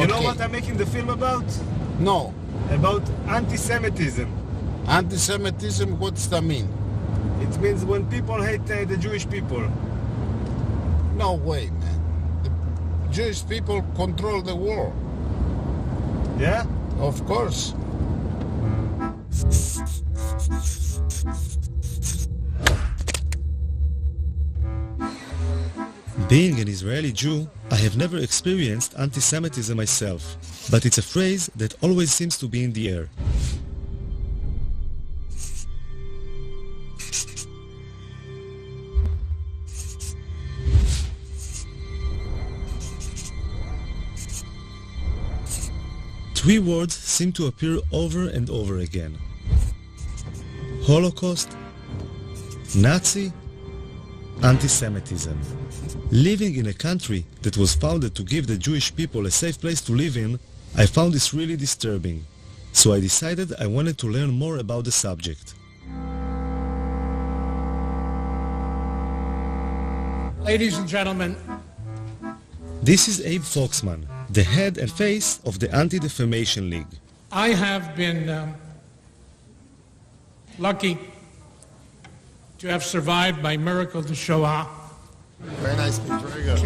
You know what I'm making the film about? No. About anti-Semitism. Anti-Semitism, what's that mean? It means when people hate the Jewish people. No way, man. The Jewish people control the world. Yeah? Of course. Being an Israeli Jew, I have never experienced anti-Semitism myself, but it's a phrase that always seems to be in the air. Three words seem to appear over and over again: Holocaust, Nazi, anti-Semitism. Living in a country that was founded to give the Jewish people a safe place to live in, I found this really disturbing. So I decided I wanted to learn more about the subject. Ladies and gentlemen, This is Abe Foxman, the head and face of the Anti-Defamation League. I have been lucky to have survived by miracle the Shoah. Very nice speech, very good.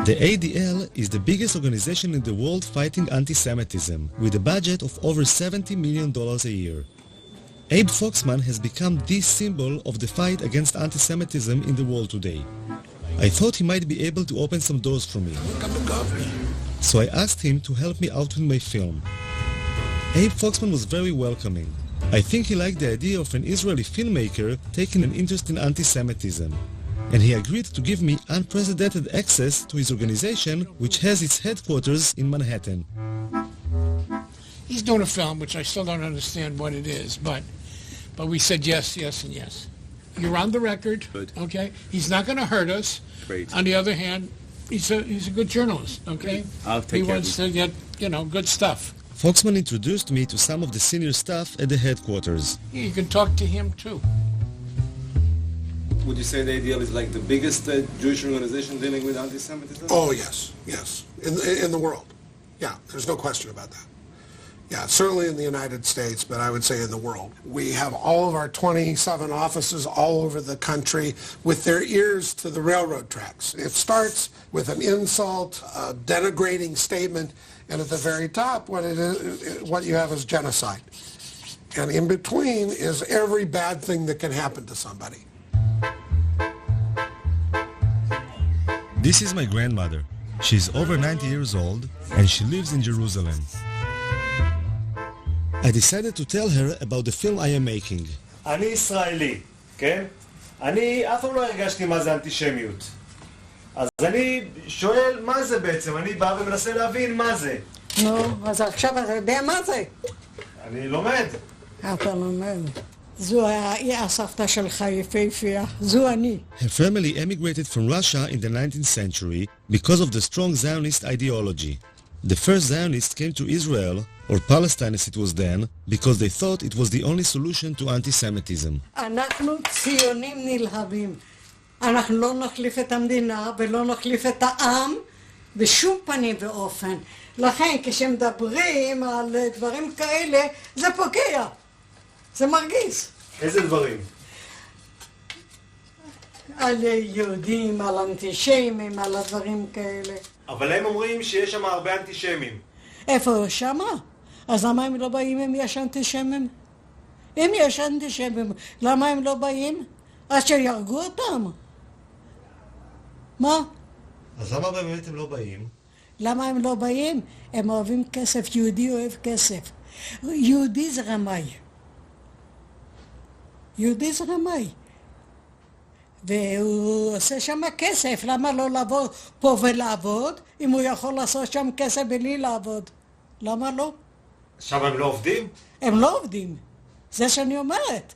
The ADL is the biggest organization in the world fighting anti-Semitism, with a budget of over $70 million a year. Abe Foxman has become the symbol of the fight against anti-Semitism in the world today. I thought he might be able to open some doors for me. So I asked him to help me out with my film. Abe Foxman was very welcoming. I think he liked the idea of an Israeli filmmaker taking an interest in anti-Semitism, and he agreed to give me unprecedented access to his organization, which has its headquarters in Manhattan. He's doing a film, which I still don't understand what it is, but we said yes, yes, and yes. You're on the record, Good. okay? He's not going to hurt us. Great. On the other hand, he's a good journalist, okay? I'll take He care of wants to get, good stuff. Foxman introduced me to some of the senior staff at the headquarters. You can talk to him, too. Would you say the ADL is like the biggest Jewish organization dealing with anti-Semitism? Oh, yes, yes. In the world. Yeah, there's no question about that. Yeah, certainly in the United States, but I would say in the world. We have all of our 27 offices all over the country with their ears to the railroad tracks. It starts with an insult, a denigrating statement, and at the very top, what you have is genocide. And in between is every bad thing that can happen to somebody. This is my grandmother. She's over 90 years old, and she lives in Jerusalem. I decided to tell her about the film I am making. אני ישראלי, כן? אני אף פעם לא הרגשתי מה זה אנטישמיות. אז אני שואל מה זה בעצם, אני בא ומנסה להבין מה זה. נו, אז עכשיו אתה יודע מה זה? אני לומד. אתה לומד. זו הסבתא שלך יפהפייה, זו אני. Her family emigrated from Russia in the 19th century because of the strong Zionist ideology. The first Zionists came to Israel, or Palestine as it was then, because they thought it was the only solution to anti-Semitism. אנחנו ציונים נלהבים. אנחנו לא נחליף את המדינה ולא נחליף את העם בשום פנים ואופן. לכן כשמדברים על דברים כאלה, זה פוגע. זה מרגיז. איזה דברים? על יהודים, על אנטישמים, על הדברים כאלה. אבל הם אומרים שיש שם הרבה אנטישמים. איפה שמה? אז למה הם לא באים אם יש אנטישמים? אם יש אנטישמים, למה הם לא באים? אז שירגו אותם. מה? אז למה באמת הם לא באים? למה הם לא באים? הם אוהבים כסף, יהודי אוהב כסף. יהודי זה רמאי. יהודי זה רמאי. והוא עושה שם כסף, למה לא לבוא פה ולעבוד, אם הוא יכול לעשות שם כסף בלי לעבוד? למה לא? שם הם לא עובדים? הם לא עובדים, זה שאני אומרת.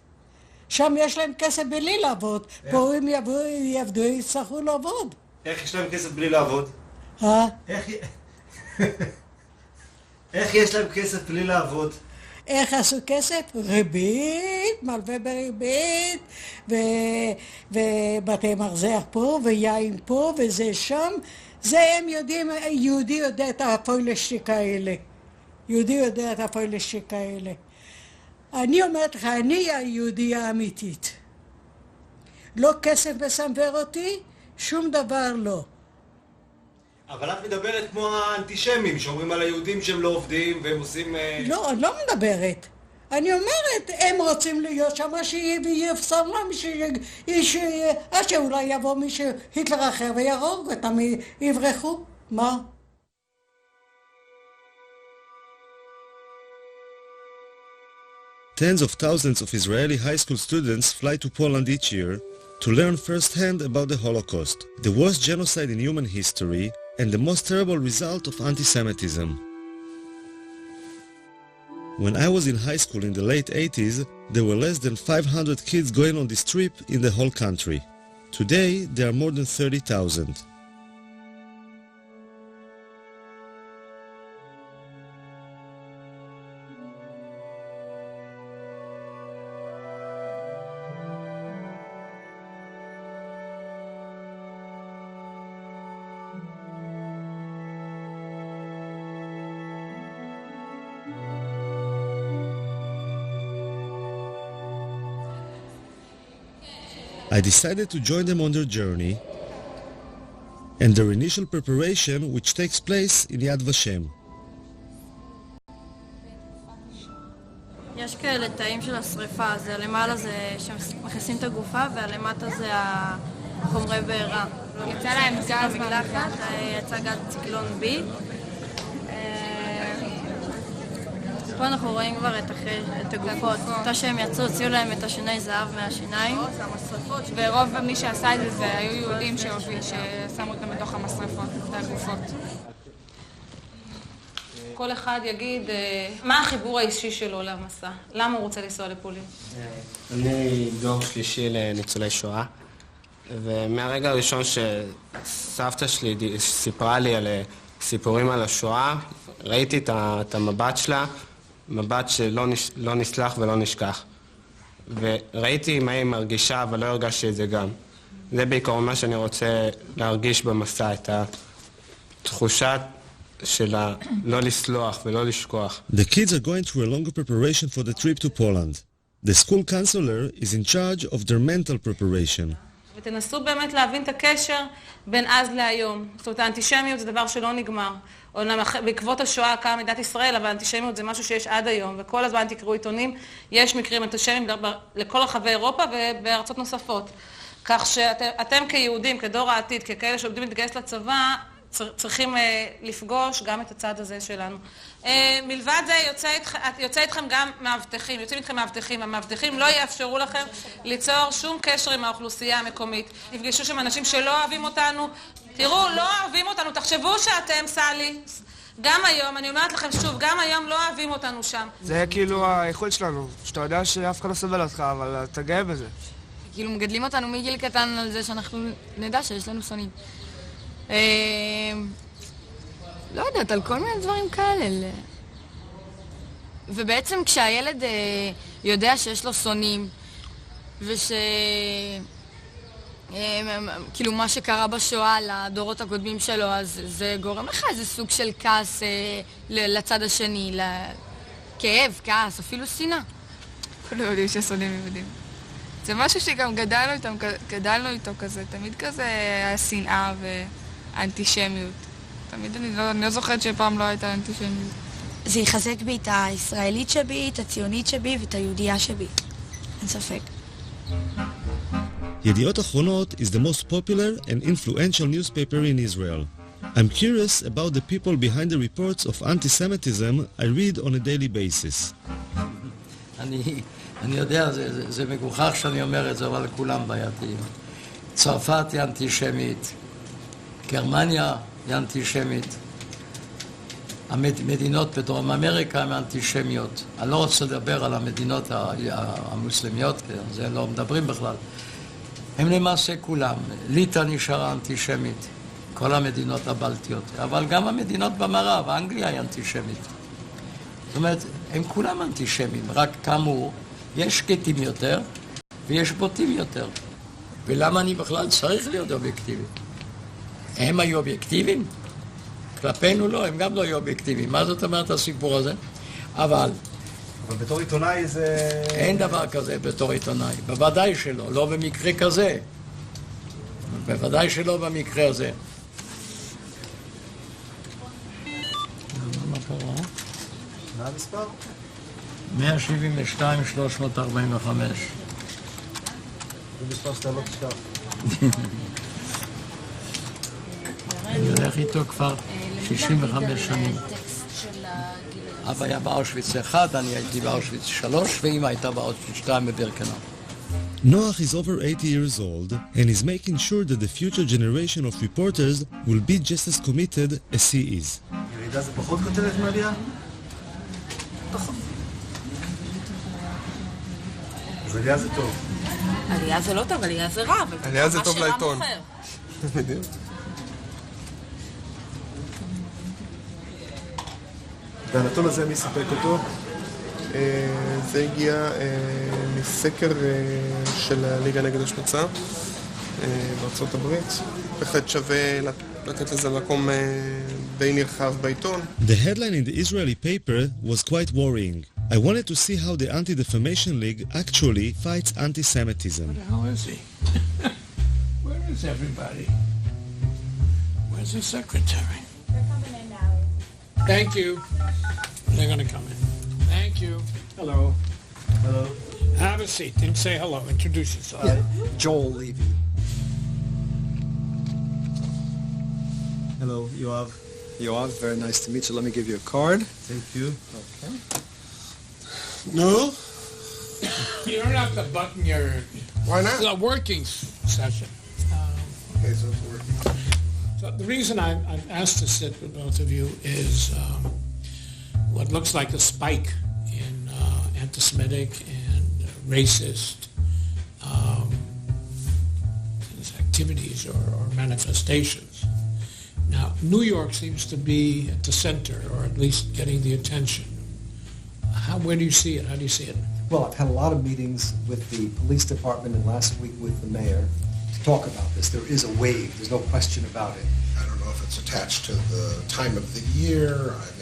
שם יש להם כסף בלי לעבוד, פה אם יעבדו, יצטרכו לעבוד. איך יש להם כסף בלי לעבוד? איך יש להם כסף בלי לעבוד? איך עשו כסף? ריבית, מלווה בריבית, ובתי מרזח פה, ויין פה, וזה שם. זה הם יודעים, יהודי יודע את הפוילשטיק האלה. יהודי יודע את הפוילשטיק האלה. אני אומרת לך, אני היהודייה האמיתית. לא כסף מסנוור אותי, שום דבר לא. אבל את מדברת כמו האנטישמים שאומרים על היהודים שהם לא עובדים והם עושים... לא, אני לא מדברת. אני אומרת, הם רוצים להיות שם, שיפסר להם, עד שאולי יבוא מישהו, היטלר אחר ויהרוג אותם, יברחו. מה? Tens of thousands of Israeli high school students fly to Poland each year to learn firsthand about the Holocaust, the worst genocide in human history, and the most terrible result of anti-Semitism. When I was in high school in the late 80s, there were less than 500 kids going on this trip in the whole country. Today, there are more than 30,000. I decided to join them on their journey and their initial preparation, which takes place in Yad Vashem. יש כאלה תאים של השריפה, זה למעלה זה שמכניסים את הגופה והלמטה זה החומרי בעירה. יצא להם גז במקלחת, יצא גז ציקלון B. פה אנחנו רואים כבר את הגופות. אותה שהם יצאו, הוציאו להם את השיני זהב מהשיניים. ורוב מי שעשה את זה היו יהודים ששמו אותם בתוך המשרפות, את הגופות. כל אחד יגיד מה החיבור האישי שלו למסע, למה הוא רוצה לנסוע לפולין. אני דור שלישי לניצולי שואה, ומהרגע הראשון שסבתא שלי סיפרה לי על סיפורים על השואה, ראיתי את המבט שלה, מבט שלא נסלח ולא נשכח. וראיתי מה היא מרגישה, אבל לא הרגשתי את זה גם. זה בעיקרון מה שאני רוצה להרגיש במסע, את התחושת שלה לא לסלוח ולא לשכוח. The kids are going through a longer preparation for the trip to Poland. The school counselor is in charge of their mental preparation. ותנסו באמת להבין את הקשר בין אז להיום. זאת אומרת, האנטישמיות זה דבר שלא נגמר. בעקבות השואה קמה מדינת ישראל, אבל האנטישמיות זה משהו שיש עד היום, וכל הזמן תקראו עיתונים, יש מקרים אנטישמיים לכל רחבי אירופה ובארצות נוספות. כך שאתם כיהודים, כדור העתיד, ככאלה שעובדים להתגייס לצבא, צריכים לפגוש גם את הצד הזה שלנו. מלבד זה יוצא איתכם גם מאבטחים, יוצאים איתכם מאבטחים. המאבטחים לא יאפשרו לכם ליצור שום קשר עם האוכלוסייה המקומית. תפגשו שם אנשים שלא אוהבים אותנו. תראו, לא אוהבים אותנו. תחשבו שאתם, סלי, גם היום, אני אומרת לכם שוב, גם היום לא אוהבים אותנו שם. זה כאילו האיכות שלנו, שאתה יודע שאף אחד לא סובל אותך, אבל אתה גאה בזה. כאילו מגדלים אותנו מגיל קטן על זה שאנחנו נדע שיש לנו שונאים. לא יודעת, על כל מיני דברים כאלה. ובעצם כשהילד יודע שיש לו שונאים, כאילו מה שקרה בשואה לדורות הקודמים שלו, אז זה גורם לך איזה סוג של כעס לצד השני, כאב, כעס, אפילו שנאה. כולנו יודעים ששונאים יהודים. זה משהו שגם גדלנו איתו כזה, תמיד כזה השנאה והאנטישמיות. תמיד אני לא זוכרת שפעם לא הייתה אנטישמיות. זה יחזק בי את הישראלית שבי, את הציונית שבי ואת היהודייה שבי. אין ספק. ידיעות אחרונות is the most popular and influential newspaper in Israel. I'm curious about the people behind the reports of anti-Semitism I read on a daily basis. אני יודע, זה מגוחך שאני אומר את זה, אבל כולם בעייתיים. צרפת היא אנטישמית, גרמניה היא אנטישמית, המדינות בדרום אמריקה הן אנטישמיות. אני לא רוצה לדבר על המדינות המוסלמיות, זה לא מדברים בכלל. הם למעשה כולם. ליטא נשארה אנטישמית, כל המדינות הבלטיות, אבל גם המדינות במערב, אנגליה היא אנטישמית. זאת אומרת, הם כולם אנטישמים, רק כאמור, יש שקטים יותר ויש בוטים יותר. ולמה אני בכלל צריך להיות אובייקטיבי? הם היו אובייקטיביים? כלפינו לא, הם גם לא היו אובייקטיביים. מה זאת אומרת הסיפור הזה? אבל בתור עיתונאי זה... אין דבר כזה בתור עיתונאי. בוודאי שלא, לא במקרה כזה. בוודאי שלא במקרה הזה. מה קרה? מה המספר? 172,345. זה מספר שאתה לא תשכח. אני הולך איתו כבר 65 שנים. אבא היה באושוויץ 1, אני הייתי באושוויץ 3, ואמא הייתה באושוויץ 2 בבירקנאו. Noach is over 80 years old and is making sure that the future generation of reporters will be just as committed as he is. ירידה זה פחות כותרת מעלייה? פחות. אז עלייה זה טוב. עלייה זה לא טוב, עלייה זה רע. עלייה זה טוב לעיתון. בדיוק. והנתון הזה, מי סיפק אותו? זה הגיע מסקר של הליגה נגד השמצה בארצות הברית. בהחלט שווה לתת לזה מקום די נרחב בעיתון. The headline in the Israeli paper was quite worrying. I wanted to see how the Anti-Defamation League actually fights anti-Semitism. Where the hell is he? Where is everybody? Where's the secretary? They're coming in now. Thank you. They're going to come in. Thank you. Hello. Hello. Have a seat. Didn't say hello. Introduce yourself. Joel Levy. Hello, Yoav. Yoav, very nice to meet you. Let me give you a card. Thank you. Okay. No? You don't have to button your... Why not? It's a working session. Okay, so it's working. So the reason I've asked to sit with both of you is what looks like a spike in anti-Semitic and racist activities or manifestations. Now, New York seems to be at the center, or at least getting the attention. Where do you see it? How do you see it? Well, I've had a lot of meetings with the police department and last week with the mayor to talk about this. There is a wave. There's no question about it. I don't know if it's attached to the time of the year,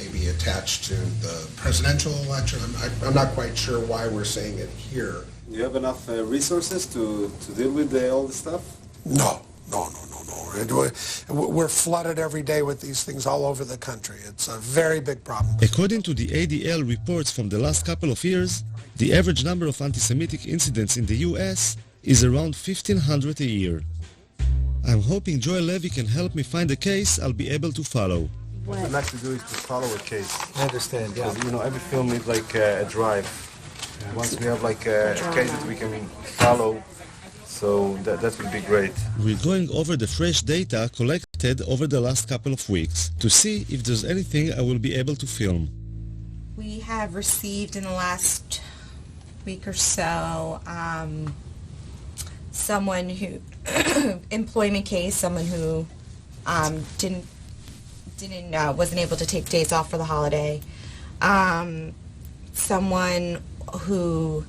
maybe attached to the presidential election. I'm not quite sure why we're saying it here. Do you have enough resources to deal with all this stuff? No. We're flooded every day with these things all over the country. It's a very big problem. According to the ADL reports from the last couple of years, the average number of anti-Semitic incidents in the US is around 1,500 a year. I'm hoping Joel Levy can help me find a case I'll be able to follow. What I'd like to do is to follow a case. I understand, yeah. Because, every film needs like a drive. Once we have like a case that we can follow, so that would be great. We're going over the fresh data collected over the last couple of weeks to see if there's anything I will be able to film. We have received in the last week or so someone who employment case, someone who wasn't able to take days off for the holiday, someone who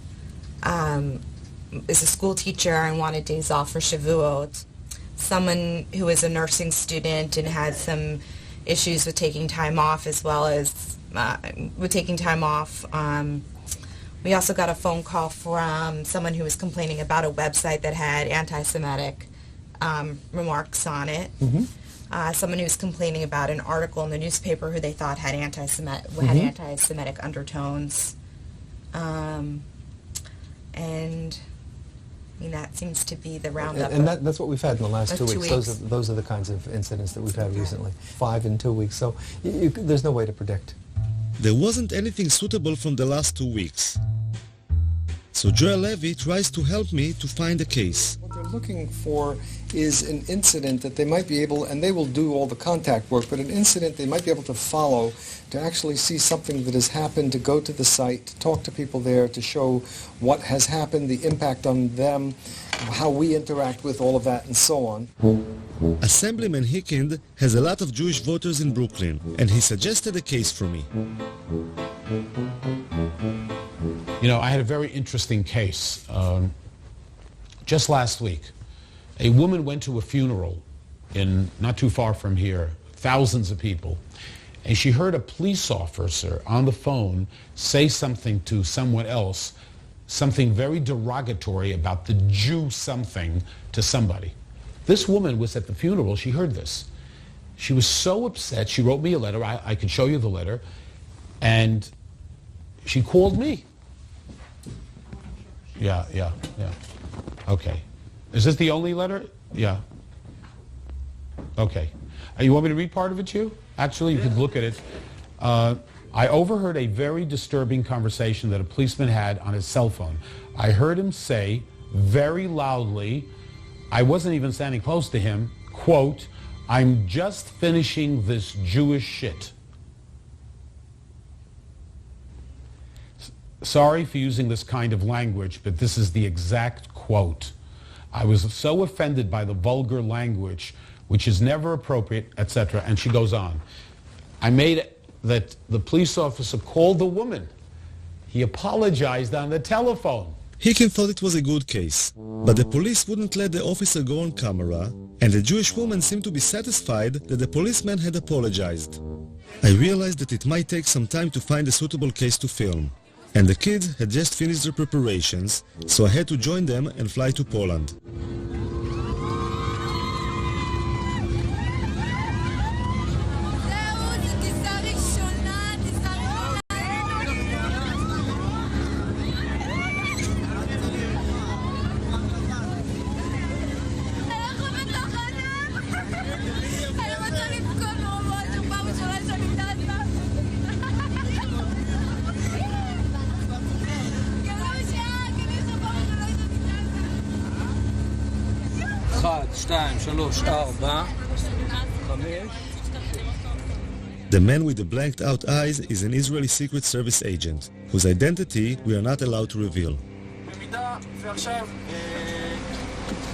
is a school teacher and wanted days off for Shavuot, someone who is a nursing student and had some issues with taking time off as well as with taking time off. We also got a phone call from someone who was complaining about a website that had anti-Semitic remarks on it. Mm-hmm. Someone who was complaining about an article in the newspaper who they thought had anti-Semitic undertones. And that seems to be the roundup. And that's what we've had in the last 2 weeks. Those are the kinds of incidents that we've had recently. 5 in 2 weeks. So there's no way to predict. There wasn't anything suitable from the last 2 weeks. So Joel Levy tries to help me to find a case. they're looking for is an incident that they might be able, and they will do all the contact work, but an incident they might be able to follow, to actually see something that has happened, to go to the site, to talk to people there, to show what has happened, the impact on them, how we interact with all of that, and so on. Assemblyman Hickind has a lot of Jewish voters in Brooklyn, and he suggested a case for me. You know, I had a very interesting case just last week. A woman went to a funeral in not too far from here, thousands of people, and she heard a police officer on the phone say something to someone else, something very derogatory about the Jew something to somebody. This woman was at the funeral. She heard this. She was so upset. She wrote me a letter. I could show you the letter. And she called me. Yeah. Okay. Is this the only letter? Yeah. Okay. You want me to read part of it to you? Actually, you could look at it. I overheard a very disturbing conversation that a policeman had on his cell phone. I heard him say very loudly, I wasn't even standing close to him, quote, "I'm just finishing this Jewish shit." Sorry for using this kind of language, but this is the exact quote. I was so offended by the vulgar language, which is never appropriate, etc. And she goes on. I made it that the police officer called the woman. He apologized on the telephone. Hickin thought it was a good case, but the police wouldn't let the officer go on camera, and the Jewish woman seemed to be satisfied that the policeman had apologized. I realized that it might take some time to find a suitable case to film, and the kids had just finished their preparations, so I had to join them and fly to Poland. The man with the blanked out eyes is an Israeli Secret Service agent, whose identity we are not allowed to reveal. במידה ועכשיו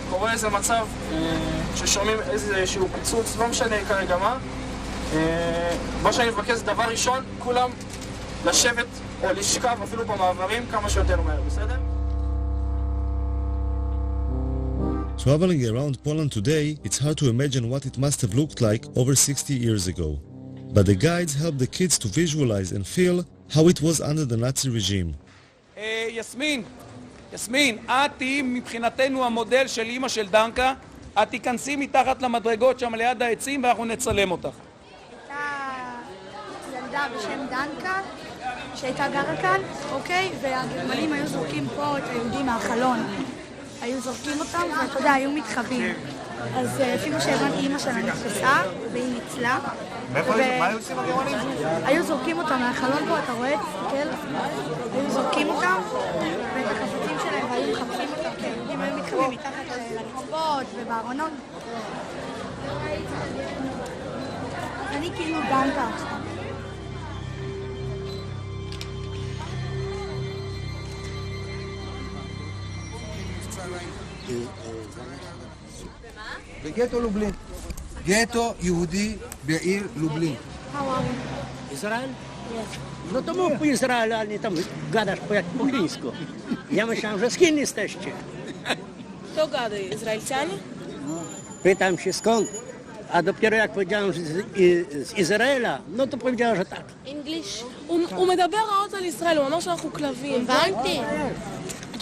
קורה איזה מצב ששומעים איזשהו פיצוץ, לא משנה כרגע מה שאני מבקש זה דבר ראשון, כולם לשבת או לשכב אפילו במעברים כמה שיותר מהר, בסדר? Traveling around Poland today, it's hard to imagine what it must have looked like over 60 years ago. But the guides help the kids to visualize and feel how it was under the Nazi regime. יסמין, את תהיי מבחינתנו המודל של אמא של דנקה, את תיכנסי מתחת למדרגות שם ליד העצים ואנחנו נצלם אותך. הייתה ילדה בשם דנקה שהייתה גרה כאן, אוקיי? והגרמנים היו זורקים פה את היהודים מהחלון. היו זורקים אותם, ואתה יודע, היו מתחבאים. אז לפי מה שהבנתי, אמא שלה נתפסה, והיא ניצלה. מה היו עושים הגרמנים? היו זורקים אותם מהחלון פה, אתה רואה? תסתכל. היו זורקים אותם, ואת החפצים שלהם, והיו מחפשים אותם, כי היהודים היו מתחבאים מתחת לרצפות ובארונות. אני כאילו דנקה עכשיו. בגטו לובלין. גטו יהודי בעיר לובלין. Izrael? No to mów po Izraelu, a nie tam gadasz jak po chińsku. Ja myślałem, że z Chin jesteście. Kto gada? Izraelcianie? Pytam się skąd, a dopiero jak powiedziałem, że z Izraela, no to powiedziała, że tak. English? הוא מדבר רעות על ישראל, הוא אמר שאנחנו כלבים. הבנתי.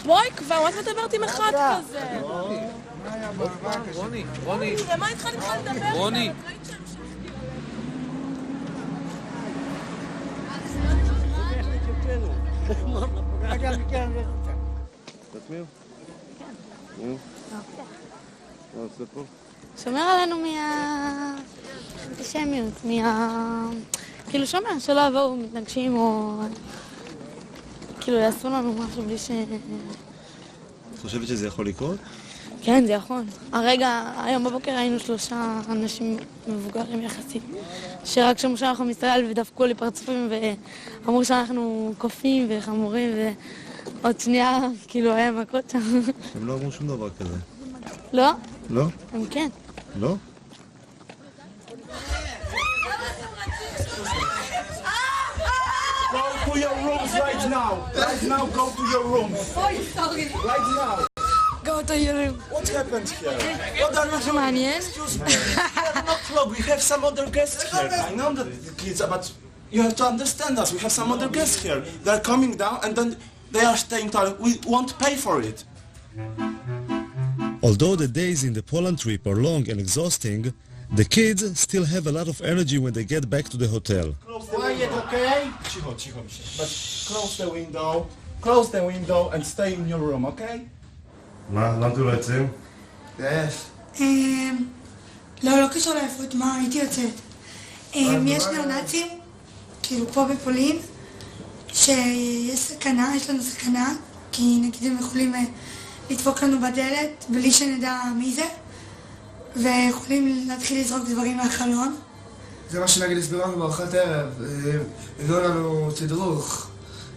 בואי כבר, מה את מדברת עם אחד כזה? רוני. למה איתך נתחיל לדבר? רוני. שומר עלינו מהאנטישמיות, כאילו שומר, שלא יבואו מתנגשים או כאילו יעשו לנו משהו בלי ש... את חושבת שזה יכול לקרות? כן, זה יכול. היום בבוקר היינו 3 אנשים מבוגרים יחסית, שרק שמעו שאנחנו מישראל ודפקו לי פרצופים ואמרו שאנחנו קופים וחמורים ועוד שנייה כאילו היה מכות שם. הם לא אמרו שום דבר כזה. לא? לא? הם כן. לא? Go to your rooms right now. Right now, go to your rooms. Right now. Go to your room. What happened here? What are you doing? Excuse me. We have no club. We have some other guests here. I know that the kids, but you have to understand us. We have some other guests here. They are coming down and then they are staying there. We won't pay for it. Although the days in the Poland trip are long and exhausting, the kids still have a lot of energy when they get back to the hotel. Quiet, okay? Cicho. But close the window and stay in your room, okay? מה? למה אתם לא יוצאים? Yes. לא קשור לאיפות, מה, הייתי יוצאת. יש ניאו-נאצים, כאילו פה בפולין, שיש סכנה, יש לנו סכנה, כי נגיד הם יכולים לדפוק לנו בדלת בלי שנדע מי זה, ויכולים להתחיל לזרוק דברים מהחלון. זה מה שנגיד הסבירו לנו בארוחת ערב, הביאו לנו תדרוך,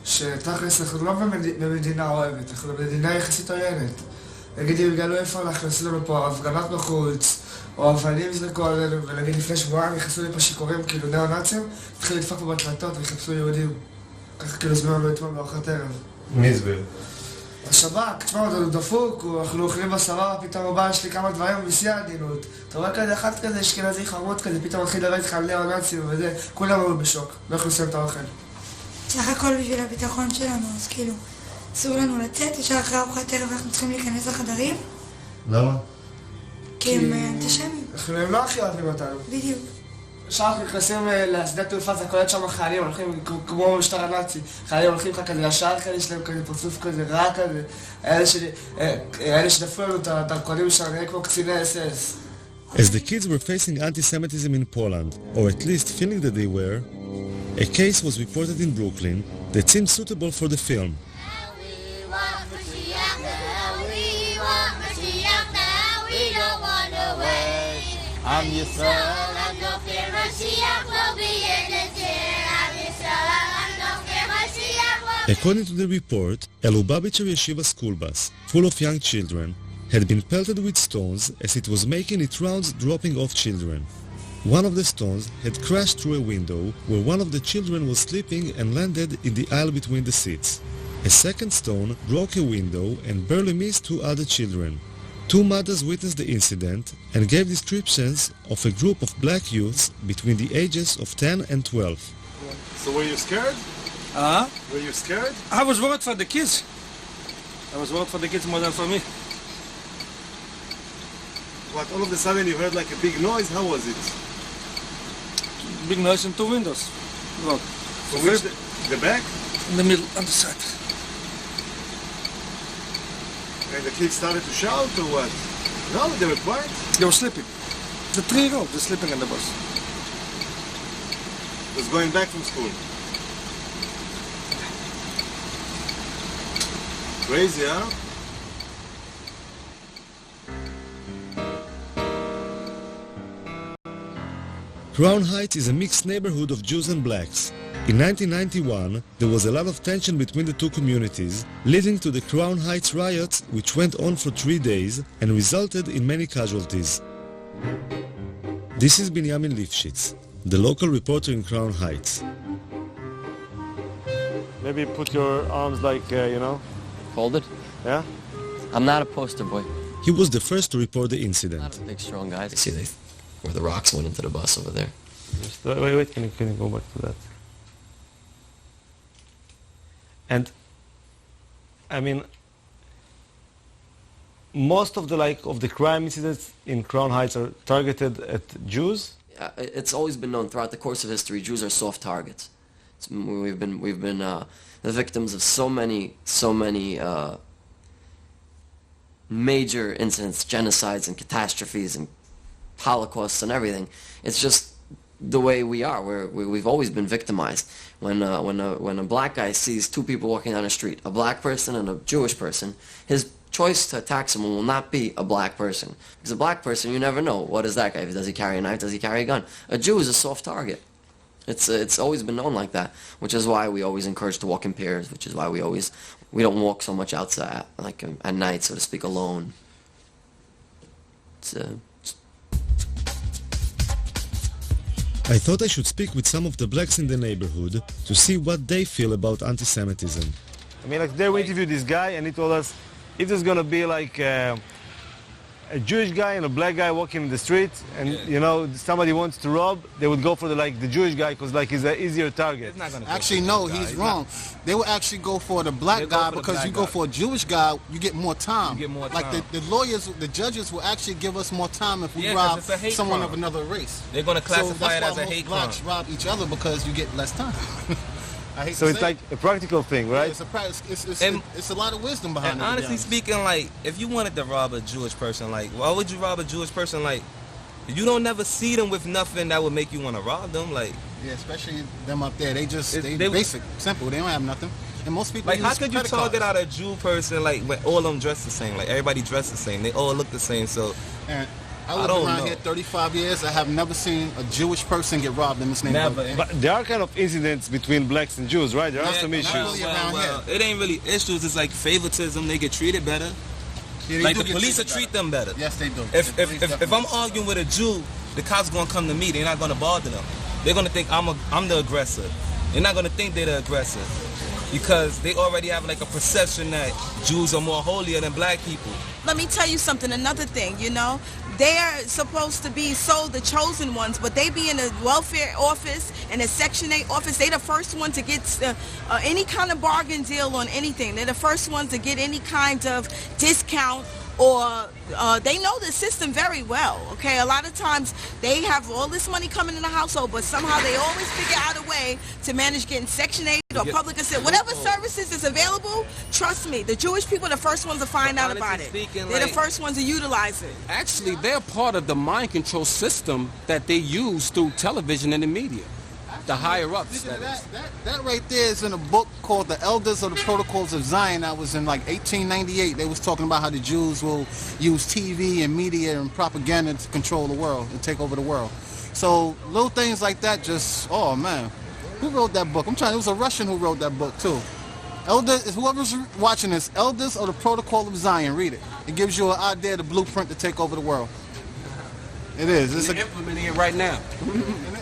שתכלס אנחנו לא במדינה אוהבת, אנחנו במדינה יחסית עוינת. נגיד אם יגלו איפה אנחנו עשו לנו פה הפגנות בחוץ, או אבנים יזרקו עלינו, ונגיד לפני שבועיים נכנסו לי פה שיכורים כאילו ניאו-נאצים, התחילו לדפוק פה בדלתות ויחפשו יהודים. ככה כאילו הסבירו לנו אתמול בארוחת ערב. מי הסביר? השב"כ, תשמע, הוא דפוק, אנחנו אוכלים בשרה, פתאום הוא בא, יש לי כמה דברים בשיא העדינות. אתה רואה כזה, אחד כזה, אשכנזי חמוד כזה, פתאום מתחיל לדבר איתך על ניאו-נאצים וזה, כולם היו בשוק, לא יכלו לסיים את האוכל. סך הכל בשביל הביטחון שלנו, אז כאילו, אסור לנו לצאת, ישר אחרי ארוחת ערב אנחנו צריכים להיכנס לחדרים. למה? כי הם אנטישמים. הם לא הכי אוהבים אותנו. בדיוק. ישר אנחנו נכנסים לשדה תעופה, זה קולט שם חיילים, הולכים כמו משטר הנאצי. חיילים הולכים לך כזה ישר כזה, יש להם כזה פרצוף כזה רע כזה. האלה שדפו לנו את הדרכונים שלנו, נראה כמו קציני אס-אס. As the kids were facing anti-Semitism in Poland, or at least feeling that they were, a case was reported in Brooklyn that seemed suitable for the film. According to the report, a Lubavitcher yeshiva school bus, full of young children, had been pelted with stones as it was making its rounds dropping off children. One of the stones had crashed through a window where one of the children was sleeping and landed in the aisle between the seats. A second stone broke a window and barely missed 2 other children. 2 mothers witnessed the incident and gave descriptions of a group of black youths between the ages of 10 and 12. So were you scared? Were you scared? I was worried for the kids. I was worried for the kids more than for me. What, all of a sudden you heard like a big noise? How was it? Big noise in 2 windows. Look. So where's the back? In the middle, on the side. And the kids started to shout or what? No, they were quiet. They were sleeping. The 3-year-old, they're sleeping on the bus. Was going back from school. Crazy, huh? Crown Heights is a mixed neighborhood of Jews and blacks. In 1991, there was a lot of tension between the 2 communities, leading to the Crown Heights riots, which went on for 3 days and resulted in many casualties. This is Binyamin Lifshitz, the local reporter in Crown Heights. Maybe put your arms like, Folded? Yeah? I'm not a poster boy. He was the first to report the incident. Not a big, strong guy. See, where the rocks went into the bus over there. Wait, can you go back to that? And, I mean, most of the crime incidents in Crown Heights are targeted at Jews? It's always been known throughout the course of history, Jews are soft targets. We've been the victims of so many major incidents, genocides and catastrophes and Holocausts and everything. It's just the way we are. We've always been victimized. When a black guy sees 2 people walking down the street, a black person and a Jewish person, his choice to attack someone will not be a black person. Because a black person, you never know. What is that guy? Does he carry a knife? Does he carry a gun? A Jew is a soft target. It's always been known like that, which is why we always encourage to walk in pairs, which is why we don't walk so much outside, like at night, so to speak, alone. I thought I should speak with some of the blacks in the neighborhood to see what they feel about anti-Semitism. I mean, like, there we interviewed this guy, and he told us if there's gonna be like a Jewish guy and a black guy walking in the street, and you know somebody wants to rob, they would go for the Jewish guy because like he's an easier target. Actually, no, he's wrong. They would actually go for the black guy because you go for a Jewish guy, you get more time. Like the lawyers, the judges will actually give us more time if we rob someone of another race. They're going to classify it as a hate crime. Blacks rob each other because you get less time. So it's like a practical thing, right? Yeah, it's a lot of wisdom behind it. And honestly speaking, like, if you wanted to rob a Jewish person, like, why would you rob a Jewish person? Like, you don't never see them with nothing that would make you want to rob them. Like, yeah, especially them up there. They basic, simple. They don't have nothing. And most people like, how could you target out a Jew person like when all of them dress the same? Like, everybody dress the same. They all look the same. So. And I lived around here 35 years. I have never seen a Jewish person get robbed in this neighborhood. Never. But there are kind of incidents between blacks and Jews, right? There are some issues. Well, it ain't really issues. It's like favoritism. They get treated better. Yeah, like the police will treat them better. Yes, they do. If I'm arguing with a Jew, the cops gonna come to me. They're not gonna bother them. They're gonna think I'm the aggressor. They're not gonna think they're the aggressor because they already have like a perception that Jews are more holier than black people. Let me tell you something, another thing, you know. They are supposed to be the chosen ones, but they be in a welfare office and a Section 8 office. They the first one to get any kind of bargain deal on anything. They're the first ones to get any kind of discount or they know the system very well, okay? A lot of times they have all this money coming in the household, but somehow they always figure out a way to manage getting Section 8 or public assistance. Whatever services is available, trust me, the Jewish people are the first ones to find out about it. They're the first ones to utilize it. Actually, they're part of the mind control system that they use through television and the media. The higher-ups. That right there is in a book called The Elders of the Protocols of Zion. That was in like 1898. They was talking about how the Jews will use TV and media and propaganda to control the world and take over the world. So little things like that just, oh man. Who wrote that book? It was a Russian who wrote that book too. Whoever's watching this, Elders of the Protocol of Zion, read it. It gives you an idea, the blueprint to take over the world. It is. It's implementing it right now.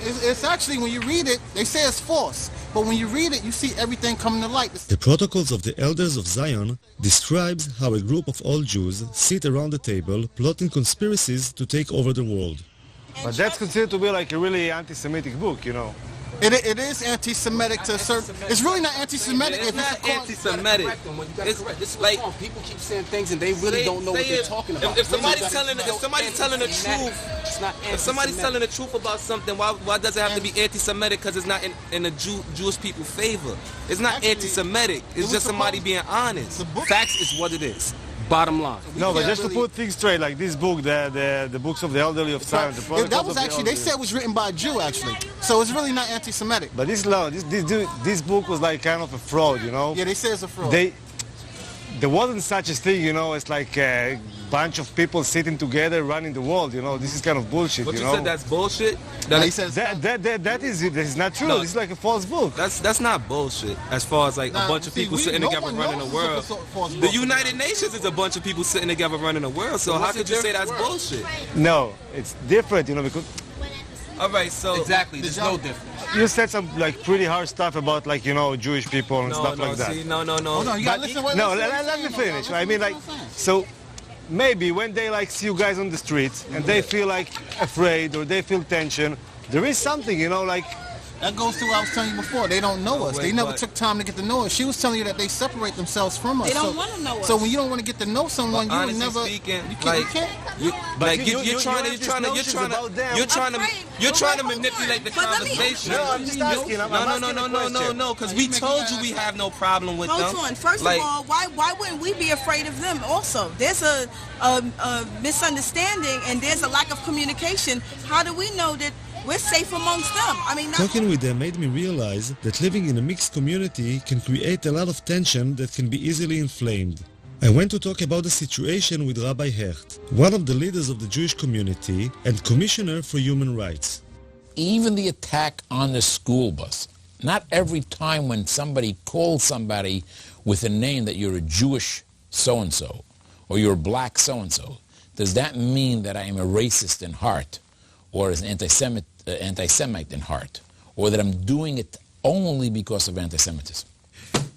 It's actually, when you read it, they say it's false. But when you read it, you see everything coming to light. The Protocols of the Elders of Zion describes how a group of old Jews sit around the table plotting conspiracies to take over the world. But that's considered to be like a really anti-Semitic book, you know. It is anti-Semitic to a certain... It's really not anti-Semitic. It's not anti-Semitic. It's like people keep saying things and they really don't know what they're talking about. If somebody's telling the truth, if somebody's telling the truth about something, why does it have to be anti-Semitic? Because it's not in the Jewish people's favor. It's not anti-Semitic. It's just somebody being honest. Facts is what it is. Bottom line. No, but just to put things straight, like this book, the books of the elderly of Zion, the Protocols that was actually, they said it was written by a Jew, actually. So it's really not anti-Semitic. But this book was like kind of a fraud, you know? Yeah, they say it's a fraud. There wasn't such a thing, you know, it's like a bunch of people sitting together running the world, you know. This is kind of bullshit, but you you know. said that's bullshit? That is not true. No, it's like a false book. That's not bullshit. As far as like a bunch of people sitting together running the world. The United Nations is a bunch of people sitting together running the world. So how could you say that's bullshit? No, it's different, you know, because... All right, so... Exactly, there's no difference. You said some like pretty hard stuff about like, you know, Jewish people and stuff like that. No. Hold on, you gotta listen to what let me finish. I mean, like, so maybe when they like see you guys on the streets and they feel like afraid or they feel tension, there is something, you know, like... That goes to what I was telling you before. They don't know us. They never took time to get to know us. She was telling you that they separate themselves from us. They don't want to know us. So when you don't want to get to know someone, you would never... Speaking, you can't. You're trying to manipulate the conversation. No, I'm just asking. No, because we told you we have no problem with them. Hold on. First of all, why wouldn't we be afraid of them also? There's a misunderstanding and there's a lack of communication. How do we know that we're safe amongst them? I mean, talking with them made me realize that living in a mixed community can create a lot of tension that can be easily inflamed. I went to talk about the situation with Rabbi Hecht, one of the leaders of the Jewish community and Commissioner for Human Rights. Even the attack on the school bus. Not every time when somebody calls somebody with a name that you're a Jewish so-and-so or you're a black so-and-so, does that mean that I am a racist in heart or an anti-Semite in heart, or that I'm doing it only because of anti-Semitism?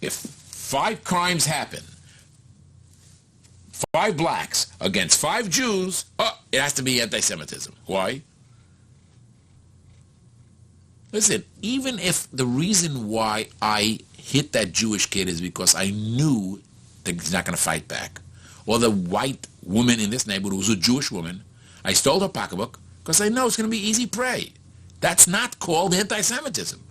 If 5 crimes happen, 5 blacks against 5 Jews, it has to be anti-Semitism. Why? Listen, even if the reason why I hit that Jewish kid is because I knew that he's not going to fight back, or the white woman in this neighborhood was a Jewish woman, I stole her pocketbook because I know it's going to be easy prey. That's not called anti-Semitism.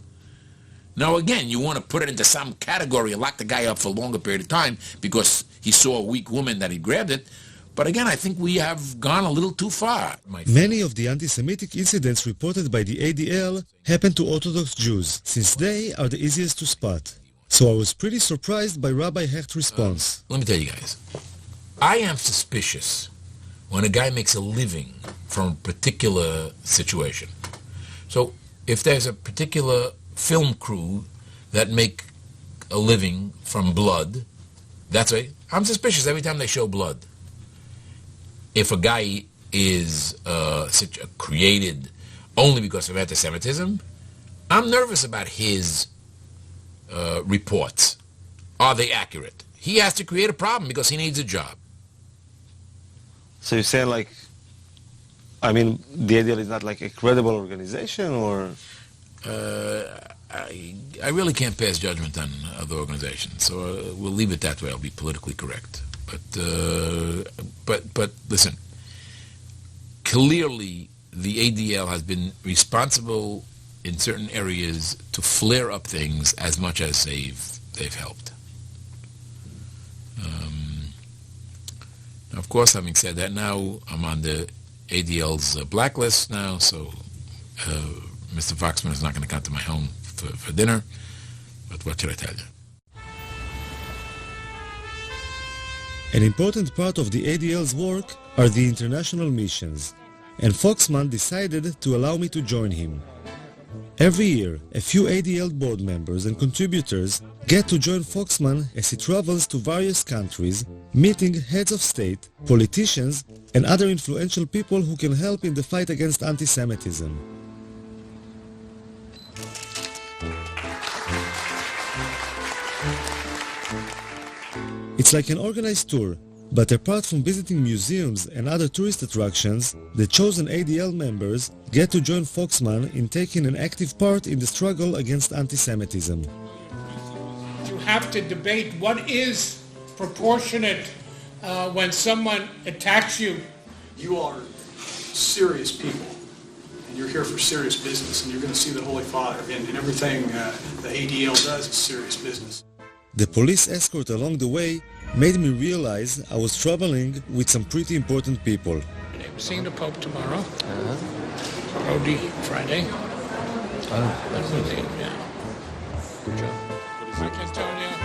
Now, again, you want to put it into some category and lock the guy up for a longer period of time because he saw a weak woman that he grabbed it. But again, I think we have gone a little too far. Many of the anti-Semitic incidents reported by the ADL happened to Orthodox Jews, since they are the easiest to spot. So I was pretty surprised by Rabbi Hecht's response. Let me tell you guys, I am suspicious when a guy makes a living from a particular situation. So if there's a particular film crew that make a living from blood, that's right, I'm suspicious every time they show blood. If a guy is created only because of anti-Semitism, I'm nervous about his reports. Are they accurate? He has to create a problem because he needs a job. So you're saying, like, I mean, the ADL is not like a credible organization, or? I really can't pass judgment on other organizations, so we'll leave it that way. I'll be politically correct. But listen, clearly the ADL has been responsible in certain areas to flare up things as much as they've helped. Of course, having said that, now I'm on the ADL's blacklist now, so Mr. Foxman is not going to come to my home for dinner. But what should I tell you? An important part of the ADL's work are the international missions, and Foxman decided to allow me to join him. Every year, a few ADL board members and contributors get to join Foxman as he travels to various countries, meeting heads of state, politicians, and other influential people who can help in the fight against anti-Semitism. It's like an organized tour, but apart from visiting museums and other tourist attractions, the chosen ADL members get to join Foxman in taking an active part in the struggle against anti-Semitism. You have to debate what is proportionate when someone attacks you. You are serious people, and you're here for serious business, and you're going to see the Holy Father, and everything the ADL does is serious business. The police escort along the way made me realize I was traveling with some pretty important people. I'm seeing the Pope tomorrow. Rodi Friday. Yeah. Good job. I can tell you that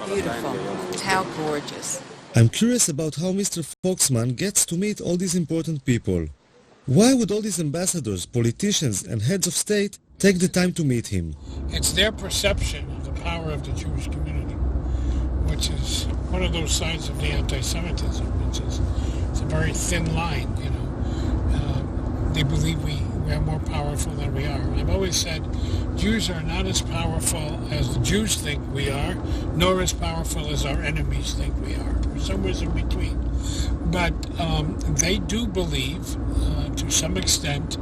beautiful. How gorgeous. I'm curious about how Mr. Foxman gets to meet all these important people. Why would all these ambassadors, politicians, and heads of state take the time to meet him? It's their perception of the power of the Jewish community, which is one of those sides of the anti-Semitism, which is it's a very thin line, you know. They believe we are more powerful than we are. I've always said Jews are not as powerful as the Jews think we are, nor as powerful as our enemies think we are. We're somewhere in between. But they do believe, to some extent,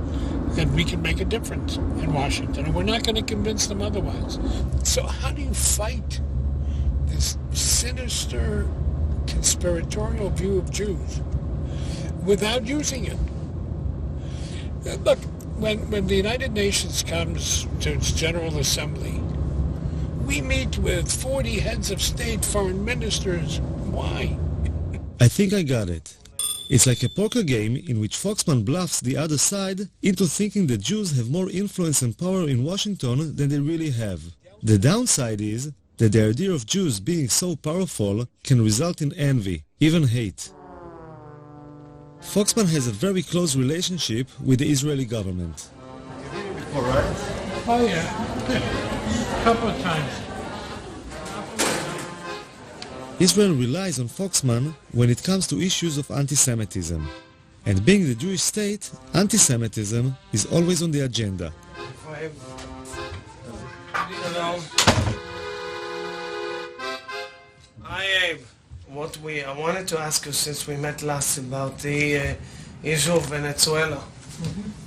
that we can make a difference in Washington, and we're not going to convince them otherwise. So how do you fight this sinister, conspiratorial view of Jews without using it? Look, when the United Nations comes to its General Assembly, we meet with 40 heads of state, foreign ministers. Why? I think I got it. It's like a poker game in which Foxman bluffs the other side into thinking that Jews have more influence and power in Washington than they really have. The downside is that the idea of Jews being so powerful can result in envy, even hate. Foxman has a very close relationship with the Israeli government. All right. Oh, yeah. A couple of times. Israel relies on Foxman when it comes to issues of anti-Semitism. And being the Jewish state, anti-Semitism is always on the agenda. Hi, Abe. I wanted to ask you, since we met last, about the issue of Venezuela.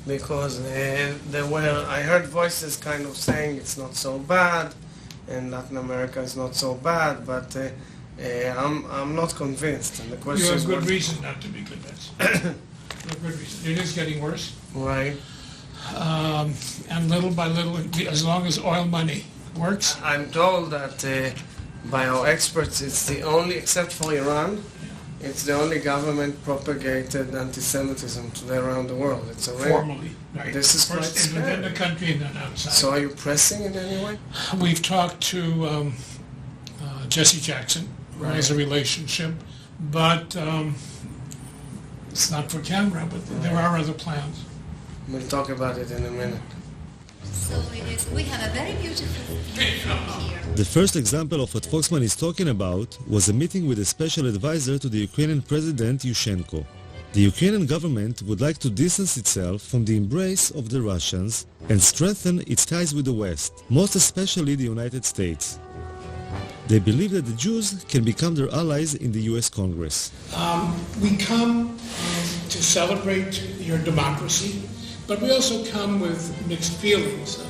Because I heard voices kind of saying it's not so bad, and Latin America is not so bad, but I'm not convinced. And the question You is, have good reason not to be convinced. You have good reason. It is getting worse. Right. And little by little, as long as oil money works. I'm told that by our experts, it's the only, except for Iran, it's the only government-propagated anti-Semitism today around the world. It's a Formally, right. This is quite First within the country and then outside. So are you pressing in any way? We've talked to Jesse Jackson, who has a relationship, but it's not for camera, but there are other plans. We'll talk about it in a minute. So it is. We have a very beautiful view here. The first example of what Foxman is talking about was a meeting with a special advisor to the Ukrainian President Yushchenko. The Ukrainian government would like to distance itself from the embrace of the Russians and strengthen its ties with the West, most especially the United States. They believe that the Jews can become their allies in the US Congress. We come to celebrate your democracy, but we also come with mixed feelings.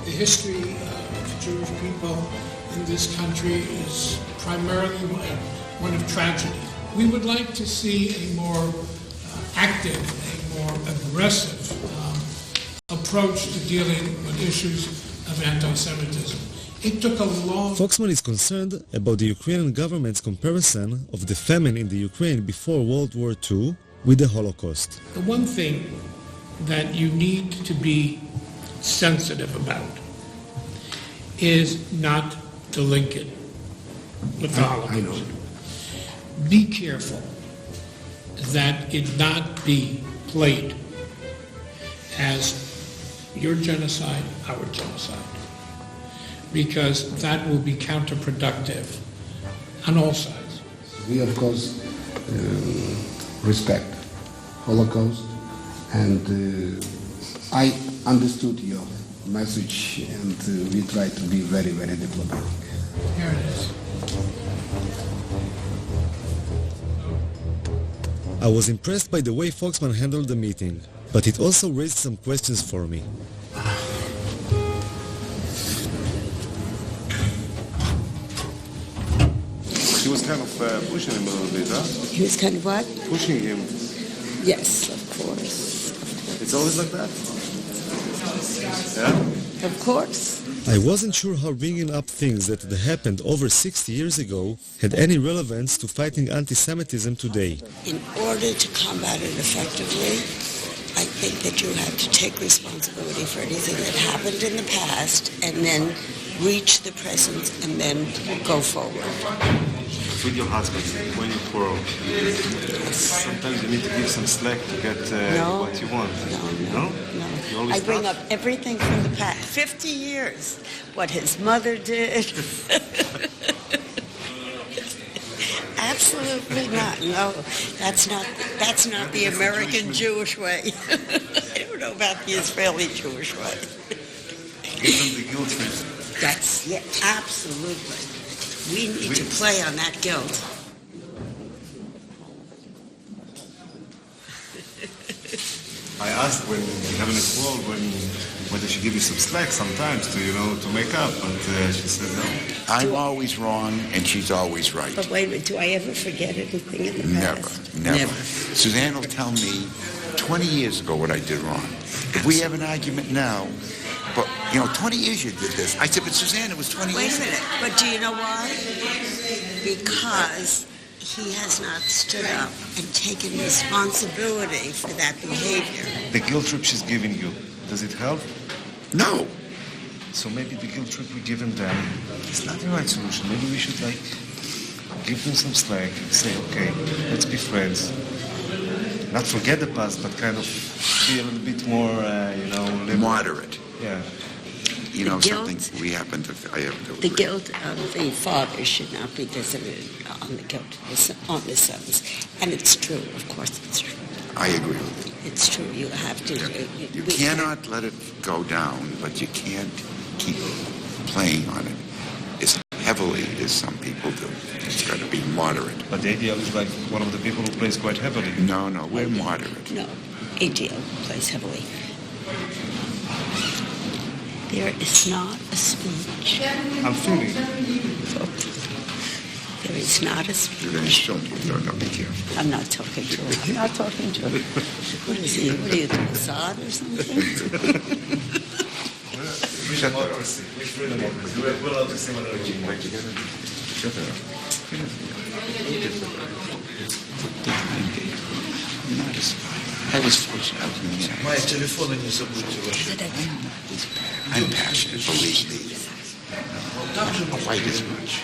The history of Jewish people in this country is primarily one of tragedy. We would like to see a more active, a more aggressive approach to dealing with issues of anti-Semitism. It took a long... Foxman is concerned about the Ukrainian government's comparison of the famine in the Ukraine before World War II with the Holocaust. The one thing that you need to be sensitive about is not to link it with the Holocaust. Be careful that it not be played as your genocide, our genocide, because that will be counterproductive on all sides. We, of course, respect Holocaust, and I understood your message, and we try to be very, very diplomatic. Here it is. I was impressed by the way Foxman handled the meeting, but it also raised some questions for me. He was kind of pushing him a little bit, huh? He was kind of what? Pushing him. Yes, of course. It's always like that? Yeah? Of course. I wasn't sure how bringing up things that had happened over 60 years ago had any relevance to fighting anti-Semitism today. In order to combat it effectively, I think that you have to take responsibility for anything that happened in the past and then reach the present and then go forward. With your husband, when you quarrel, sometimes you need to give some slack to get what you want. No? You always I bring tough? up everything from the past. 50 years. What his mother did. Absolutely not. No, that's not the American Jewish way. I don't know about the Israeli Jewish way. Give them the guilt trip. That's, yeah, absolutely. We need to play on that guilt. I asked when you're having a quarrel, whether she give you some slack sometimes to make up, and she said no. I'm always wrong, and she's always right. But wait a minute, do I ever forget anything in the past? Never. Suzanne will tell me 20 years ago what I did wrong. If we have an argument now, but 20 years you did this. I said, but Suzanne, it was 20 years. Wait a minute, but do you know why? Because he has not stood up and taken responsibility for that behavior. The guilt trip she's giving you, does it help? No. So maybe the guilt trip we're giving them is not the right solution. Maybe we should like give them some slack and say, okay, let's be friends. Not forget the past, but kind of be a little bit more, liberal. Moderate. Yeah. You know something, we happen to, I happen to agree. The guilt of the father should not be visited on the sons. And it's true, of course it's true. I agree with you. It's true, you have to. You cannot let it go down, but you can't keep playing on it as heavily as some people do. It's got to be moderate. But the ADL is like one of the people who plays quite heavily. No, we're moderate. No, ADL plays heavily. There is not a speech. I'm feeling. There is not a speech. You're going to show me. No, be careful. I'm not talking to him. I'm not talking to him. What is he? What are you, Assad or something? Shut up. We'll all just say what Shut up. I was fortunate. Мои телефоны не забудьте ваши. I'm passionate, believe me. I like as much.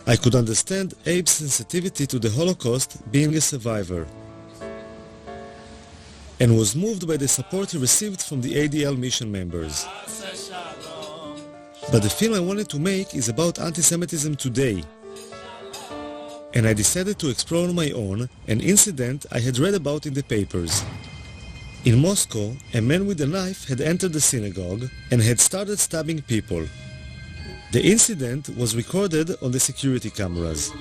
I could understand Abe's sensitivity to the Holocaust being a survivor, and was moved by the support he received from the ADL mission members. But the film I wanted to make is about anti-Semitism today, and I decided to explore on my own an incident I had read about in the papers. In Moscow, a man with a knife had entered the synagogue and had started stabbing people. The incident was recorded on the security cameras.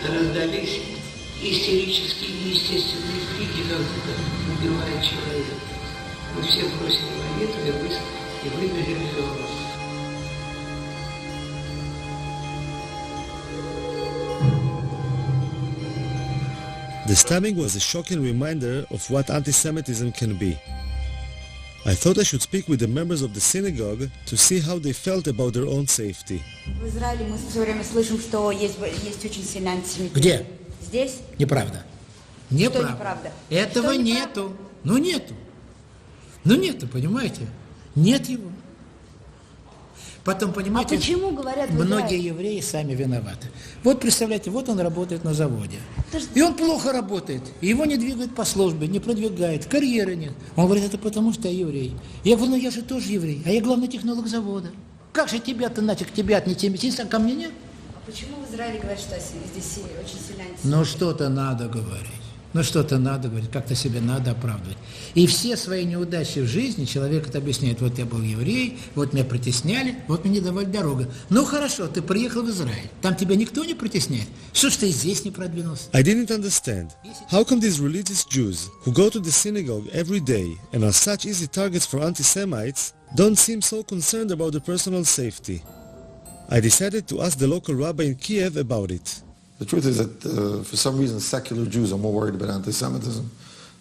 Раздались истерические, неестественные крики, как убивает человека. Мы все бросили монету и выбежали из дома. The stabbing was a shocking reminder of what anti-Semitism can be. I thought I should speak with the members of the synagogue to see how they felt about their own safety. В Израиле мы все время слышим, что есть очень сильный антисемитизм. Где? Здесь? Неправда. Что неправда? Этого Что нету. Ну нету. Ну нету, понимаете? Нет его. Потом, понимаете, почему, говорят, многие евреи сами виноваты. Вот представляете, вот он работает на заводе. И он плохо работает. И его не двигают по службе, не продвигают, карьеры нет. Он говорит, это потому что я еврей. Я говорю, ну я же тоже еврей, а я главный технолог завода. Как же тебя-то нафиг, тебя антисемитизм, а ко мне нет? А почему в Израиле говорят, что здесь очень сильно антисемитизм? Ну что-то надо говорить. Ну что-то надо говорить, как-то себя надо оправдывать. И все свои неудачи в жизни человек это объясняет. Вот я был еврей, вот меня притесняли, вот мне не давали дорогу. Ну хорошо, ты приехал в Израиль. Там тебя никто не притесняет. Что ж ты и здесь не продвинулся? I didn't understand. How come these religious Jews who go to the synagogue every day and are such easy targets for anti-Semites don't seem so concerned about their personal safety? I decided to ask the local rabbi in Kiev about it. The truth is that for some reason secular Jews are more worried about anti-Semitism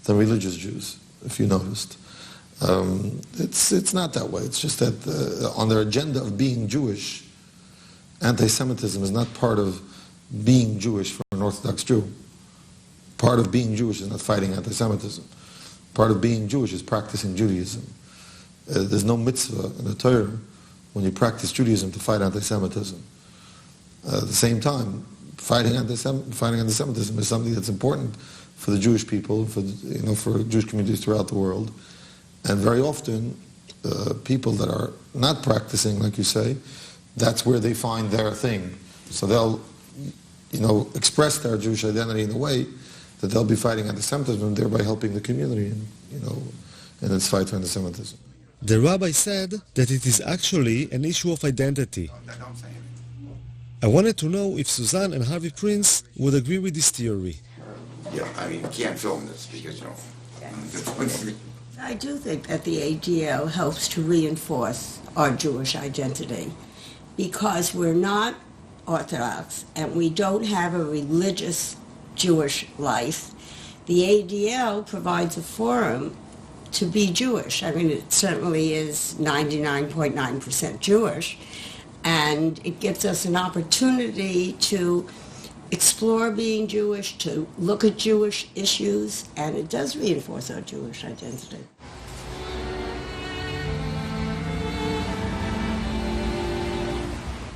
than religious Jews, if you noticed. It's not that way. It's just that on their agenda of being Jewish, anti-Semitism is not part of being Jewish for an Orthodox Jew. Part of being Jewish is not fighting anti-Semitism. Part of being Jewish is practicing Judaism. There's no mitzvah in the Torah when you practice Judaism to fight anti-Semitism. At the same time, fighting anti-Semitism is something that's important for the Jewish people, for Jewish communities throughout the world. And very often, people that are not practicing, like you say, that's where they find their thing. So they'll, express their Jewish identity in a way that they'll be fighting anti-Semitism and thereby helping the community, in its fight for anti-Semitism. The rabbi said that it is actually an issue of identity. I wanted to know if Suzanne and Harvey Prince would agree with this theory. Yeah, you can't film this because, I do think that the ADL helps to reinforce our Jewish identity because we're not Orthodox and we don't have a religious Jewish life. The ADL provides a forum to be Jewish. I mean, it certainly is 99.9% Jewish, and it gives us an opportunity to explore being Jewish, to look at Jewish issues, and it does reinforce our Jewish identity.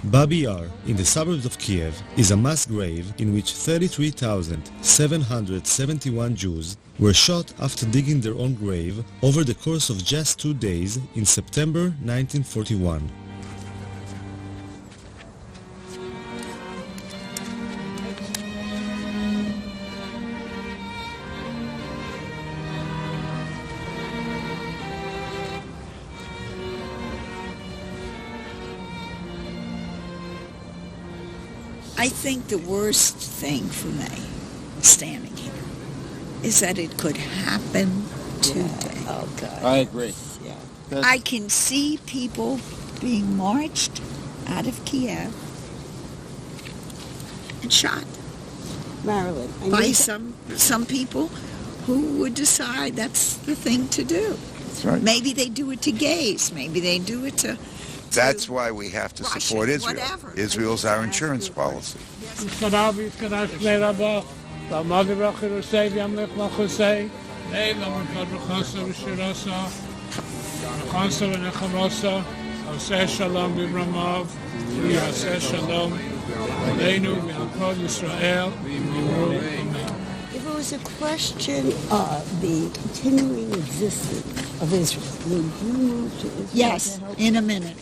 Babi Yar, in the suburbs of Kiev, is a mass grave in which 33,771 Jews were shot after digging their own grave over the course of just 2 days in September 1941. I think the worst thing for me, standing here, is that it could happen today. Oh, God. I agree. Yeah. I can see people being marched out of Kiev and shot Marilyn, I by need some people who would decide that's the thing to do. That's right. Maybe they do it to gays. Maybe they do it to... That's why we have to support Israel. whatever. Israel's our insurance policy. If it was a question of the continuing existence of Israel, would you move to Israel? Yes, in a minute.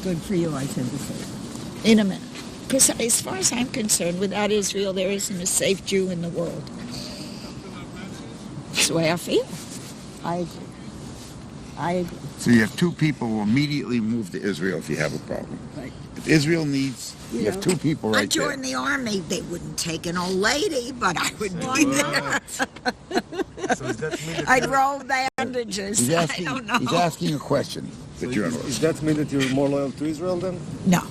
Good for you, I tend to say. In a minute. Because as far as I'm concerned, without Israel, there isn't a safe Jew in the world. That's the way I feel. I agree. So you have two people who immediately move to Israel if you have a problem. Right. If Israel needs, you have two people I right there. joined the army. They wouldn't take an old lady, but I would be there. I'd roll bandages. He's asking, I don't know. he's asking a question, the journalist. Does that mean that you're more loyal to Israel then? No,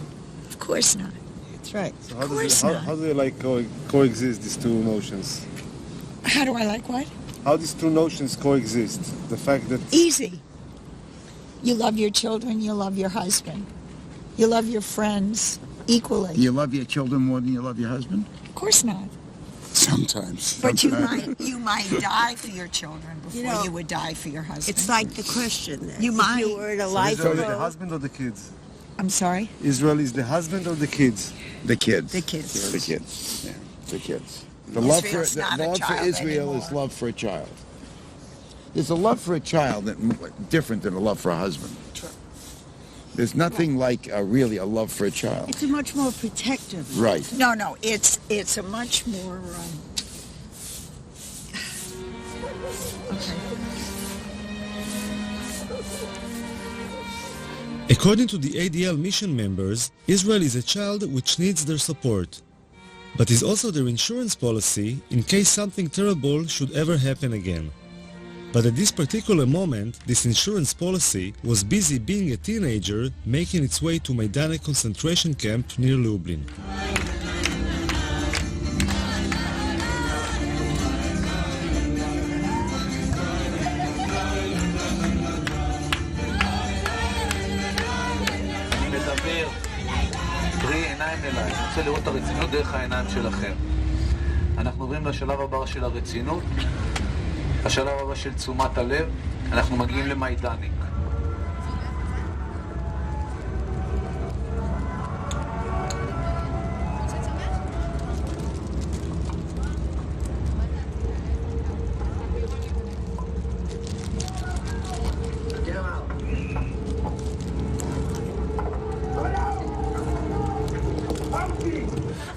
of course not. That's right. So Of course not. how do you like coexist these two notions? How do I like what? How these two notions coexist? The fact that Easy. You love your children, you love your husband. You love your friends equally. You love your children more than you love your husband? Of course not. Sometimes. But you might die for your children before you would die for your husband. It's like the question then. You if might. you were in a so life Israel is the road, husband or the kids? I'm sorry? Israel is the husband or the kids? The kids. The kids. The kids. Yeah, the kids. The Israel's love not a for child Israel is anymore. love for a child. There's a love for a child that different than a love for a husband. There's nothing like really a love for a child. it's a much more protective. Right. No, it's a much more... According to the ADL mission members, Israel is a child which needs their support, but is also their insurance policy in case something terrible should ever happen again. But at this particular moment, this insurance policy was busy being a teenager making its way to Maidane concentration camp near Lublin. אליי. אני רוצה לראות את הרצינות דרך העיניים שלכם. אנחנו עוברים לשלב הבא של הרצינות, השלב הבא של תשומת הלב, אנחנו מגיעים למיידניק.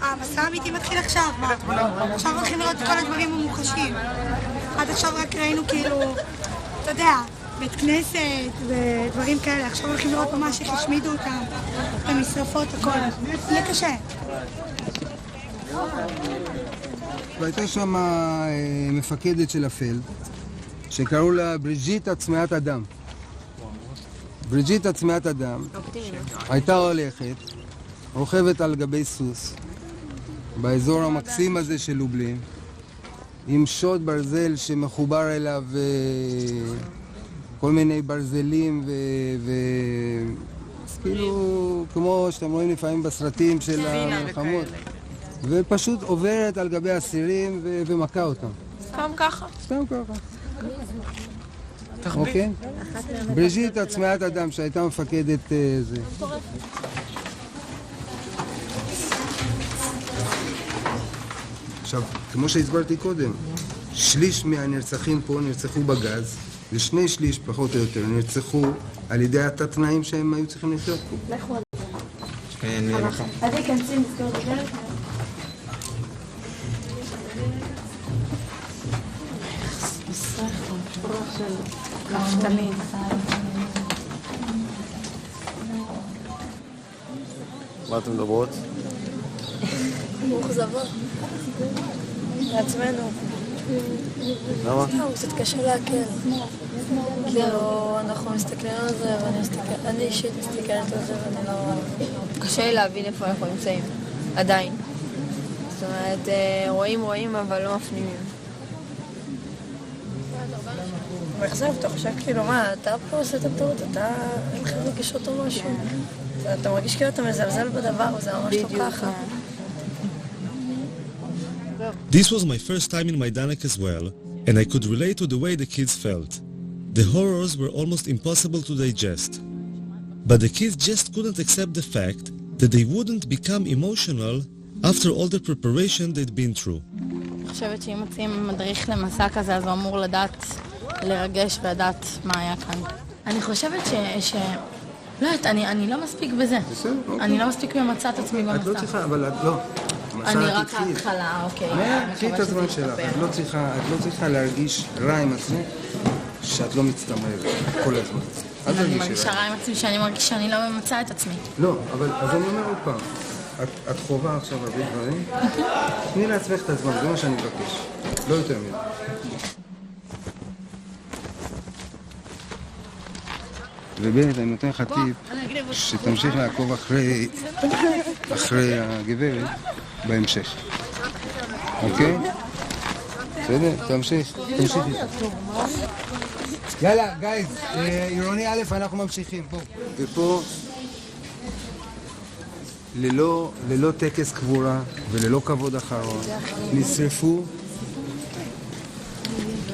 המסע האמיתי מתחיל עכשיו, מה? עכשיו הולכים לראות את כל הדברים המוחשים. עד עכשיו רק ראינו כאילו, אתה יודע, בית כנסת ודברים כאלה. עכשיו הולכים לראות ממש איך השמידו אותם, את המשרפות, הכל. יהיה קשה. והייתה שם מפקדת של הפלד, שקראו לה בריג'יטה צמאת אדם. בריג'יטה צמאת אדם הייתה הולכת, רוכבת על גבי סוס, באזור המקסים הזה של לובלין, עם שוט ברזל שמחובר אליו כל מיני ברזלים אז כאילו, כמו שאתם רואים לפעמים בסרטים של המלחמות. ופשוט עוברת על גבי אסירים ומכה אותם. סתם ככה? סתם ככה. אוקיי? בריז'יט עצמיית אדם שהייתה מפקדת זה. עכשיו, כמו שהסברתי קודם, שליש מהנרצחים פה נרצחו בגז, ושני שליש פחות או יותר נרצחו על ידי התת-תנאים שהם היו צריכים לחיות פה. לכו. כן, לך. אז יכנסים לזכור את הדרך? מה אתם מדברות? מאוכזבות. לעצמנו. למה? קצת קשה להקל. כאילו, אנחנו מסתכלים על זה, אני אישית מסתכלת על זה ואני לא... קשה לי להבין איפה אנחנו נמצאים. עדיין. זאת אומרת, רואים אבל לא מפנימים. מאכזב, אתה חושב כאילו, מה, אתה פה עושה את הטעות, אתה אין לך רגשות או משהו. אתה מרגיש כאילו אתה מזלזל בדבר, זה ממש לא ככה. This was my first time in Majdanek as well, and I could relate to the way the kids felt. The horrors were almost impossible to digest. But the kids just couldn't accept the fact that they wouldn't become emotional after all the preparation they'd been through. אני חושבת שאם מוצאים מדריך למסע כזה, אז הוא אמור לדעת, לרגש ולדעת מה היה כאן. אני חושבת לא יודעת, אני לא מספיק בזה. אני לא מספיק ממצא את עצמי במסע. את לא צריכה, אבל את לא. אני רק ההתחלה, אוקיי. קחי את הזמן שלך. את לא צריכה להרגיש רע עם עצמך שאת לא מצטמרת כל הזמן. אני מרגישה רע עם עצמי שאני מרגיש שאני לא ממצא את עצמי. לא, אבל אז אני אומר עוד פעם. את חובה עכשיו הרבה דברים. תני לעצמך את הזמן, זה מה שאני מבקש. לא יותר מזה. ובאמת, אני נותן לך טיפ שתמשיך לעקוב אחרי הגברת בהמשך. אוקיי? בסדר? תמשיך איתה. יאללה, גייז, עירוני א', אנחנו ממשיכים פה. ופה, ללא טקס קבורה וללא כבוד אחרון,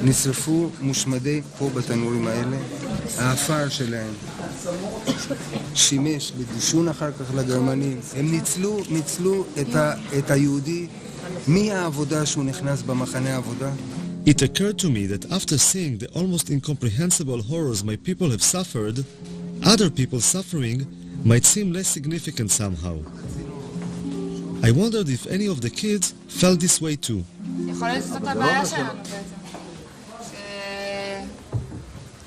נשרפו מושמדי פה בתנורים האלה. האפר שלהם שימש לדישון אחר כך לגרמנים. הם ניצלו את היהודי מהעבודה שהוא נכנס במחנה העבודה. It occurred to me that after seeing the almost incomprehensible horrors my people have suffered, other people's suffering might seem less significant somehow. I wondered if any of the kids felt this way too. יכול להיות שזאת הבעיה שלנו בעצם.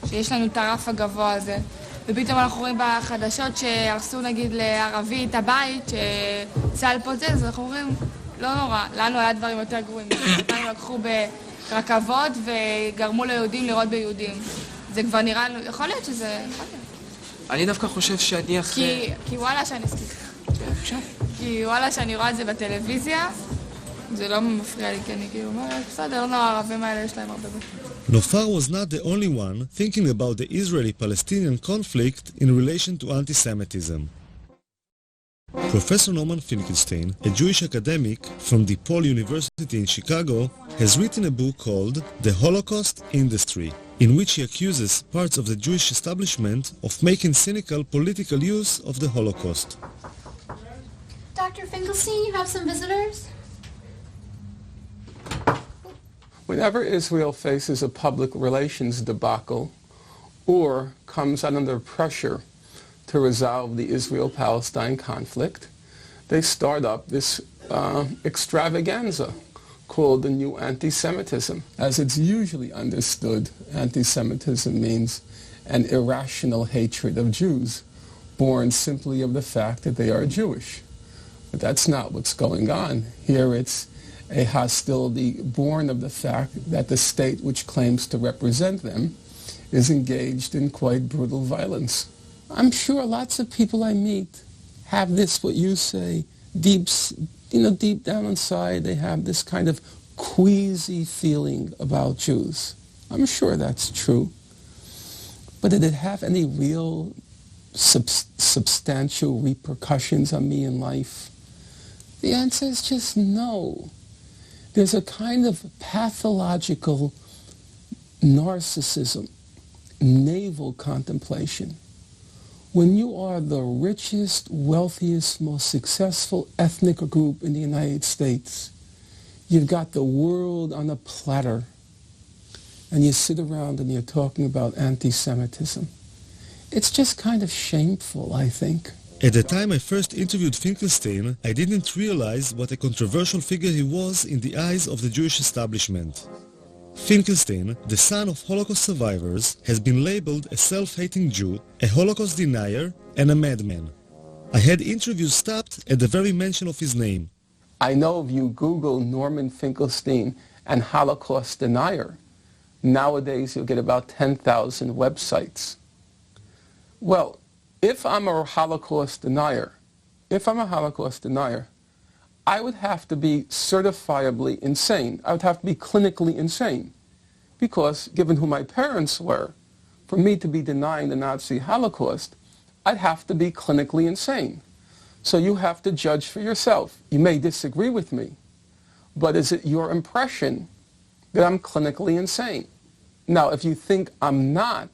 שיש לנו את הרף הגבוה הזה, ופתאום אנחנו רואים בחדשות שהרסו נגיד לערבי את הבית, שצה"ל פוצץ, אז אנחנו אומרים, לא נורא, לנו היה דברים יותר גרועים. אותנו לקחו ברכבות וגרמו ליהודים לראות ביהודים. זה כבר נראה, יכול להיות שזה... אני דווקא חושב שאני אחרי... כי וואלה שאני... כי וואלה שאני רואה את זה בטלוויזיה, זה לא מפריע לי, כי אני כאילו אומרת, בסדר, לא, הערבים האלה יש להם הרבה בית. Nofar was not the only one thinking about the Israeli-Palestinian conflict in relation to anti-Semitism. Professor Norman Finkelstein, a Jewish academic from DePaul University in Chicago, has written a book called The Holocaust Industry, in which he accuses parts of the Jewish establishment of making cynical political use of the Holocaust. Dr. Finkelstein, you have some visitors? Whenever Israel faces a public relations debacle or comes under pressure to resolve the Israel-Palestine conflict, they start up this extravaganza called the new anti-Semitism. As it's usually understood, anti-Semitism means an irrational hatred of Jews, born simply of the fact that they are Jewish. But that's not what's going on. Here it's a hostility born of the fact that the state which claims to represent them is engaged in quite brutal violence. I'm sure lots of people I meet have this, what you say, deep down inside, they have this kind of queasy feeling about Jews. I'm sure that's true. But did it have any real substantial repercussions on me in life? The answer is just no. There's a kind of pathological narcissism, navel contemplation. When you are the richest, wealthiest, most successful ethnic group in the United States, you've got the world on a platter, and you sit around and you're talking about anti-Semitism. It's just kind of shameful, I think. At the time I first interviewed Finkelstein, I didn't realize what a controversial figure he was in the eyes of the Jewish establishment. Finkelstein, the son of Holocaust survivors, has been labeled a self-hating Jew, a Holocaust denier, and a madman. I had interviews stopped at the very mention of his name. I know if you Google Norman Finkelstein and Holocaust denier, nowadays you'll get about 10,000 websites. Well, if I'm a Holocaust denier, I would have to be certifiably insane. I would have to be clinically insane. Because, given who my parents were, for me to be denying the Nazi Holocaust, I'd have to be clinically insane. So you have to judge for yourself. You may disagree with me, but is it your impression that I'm clinically insane? Now, if you think I'm not,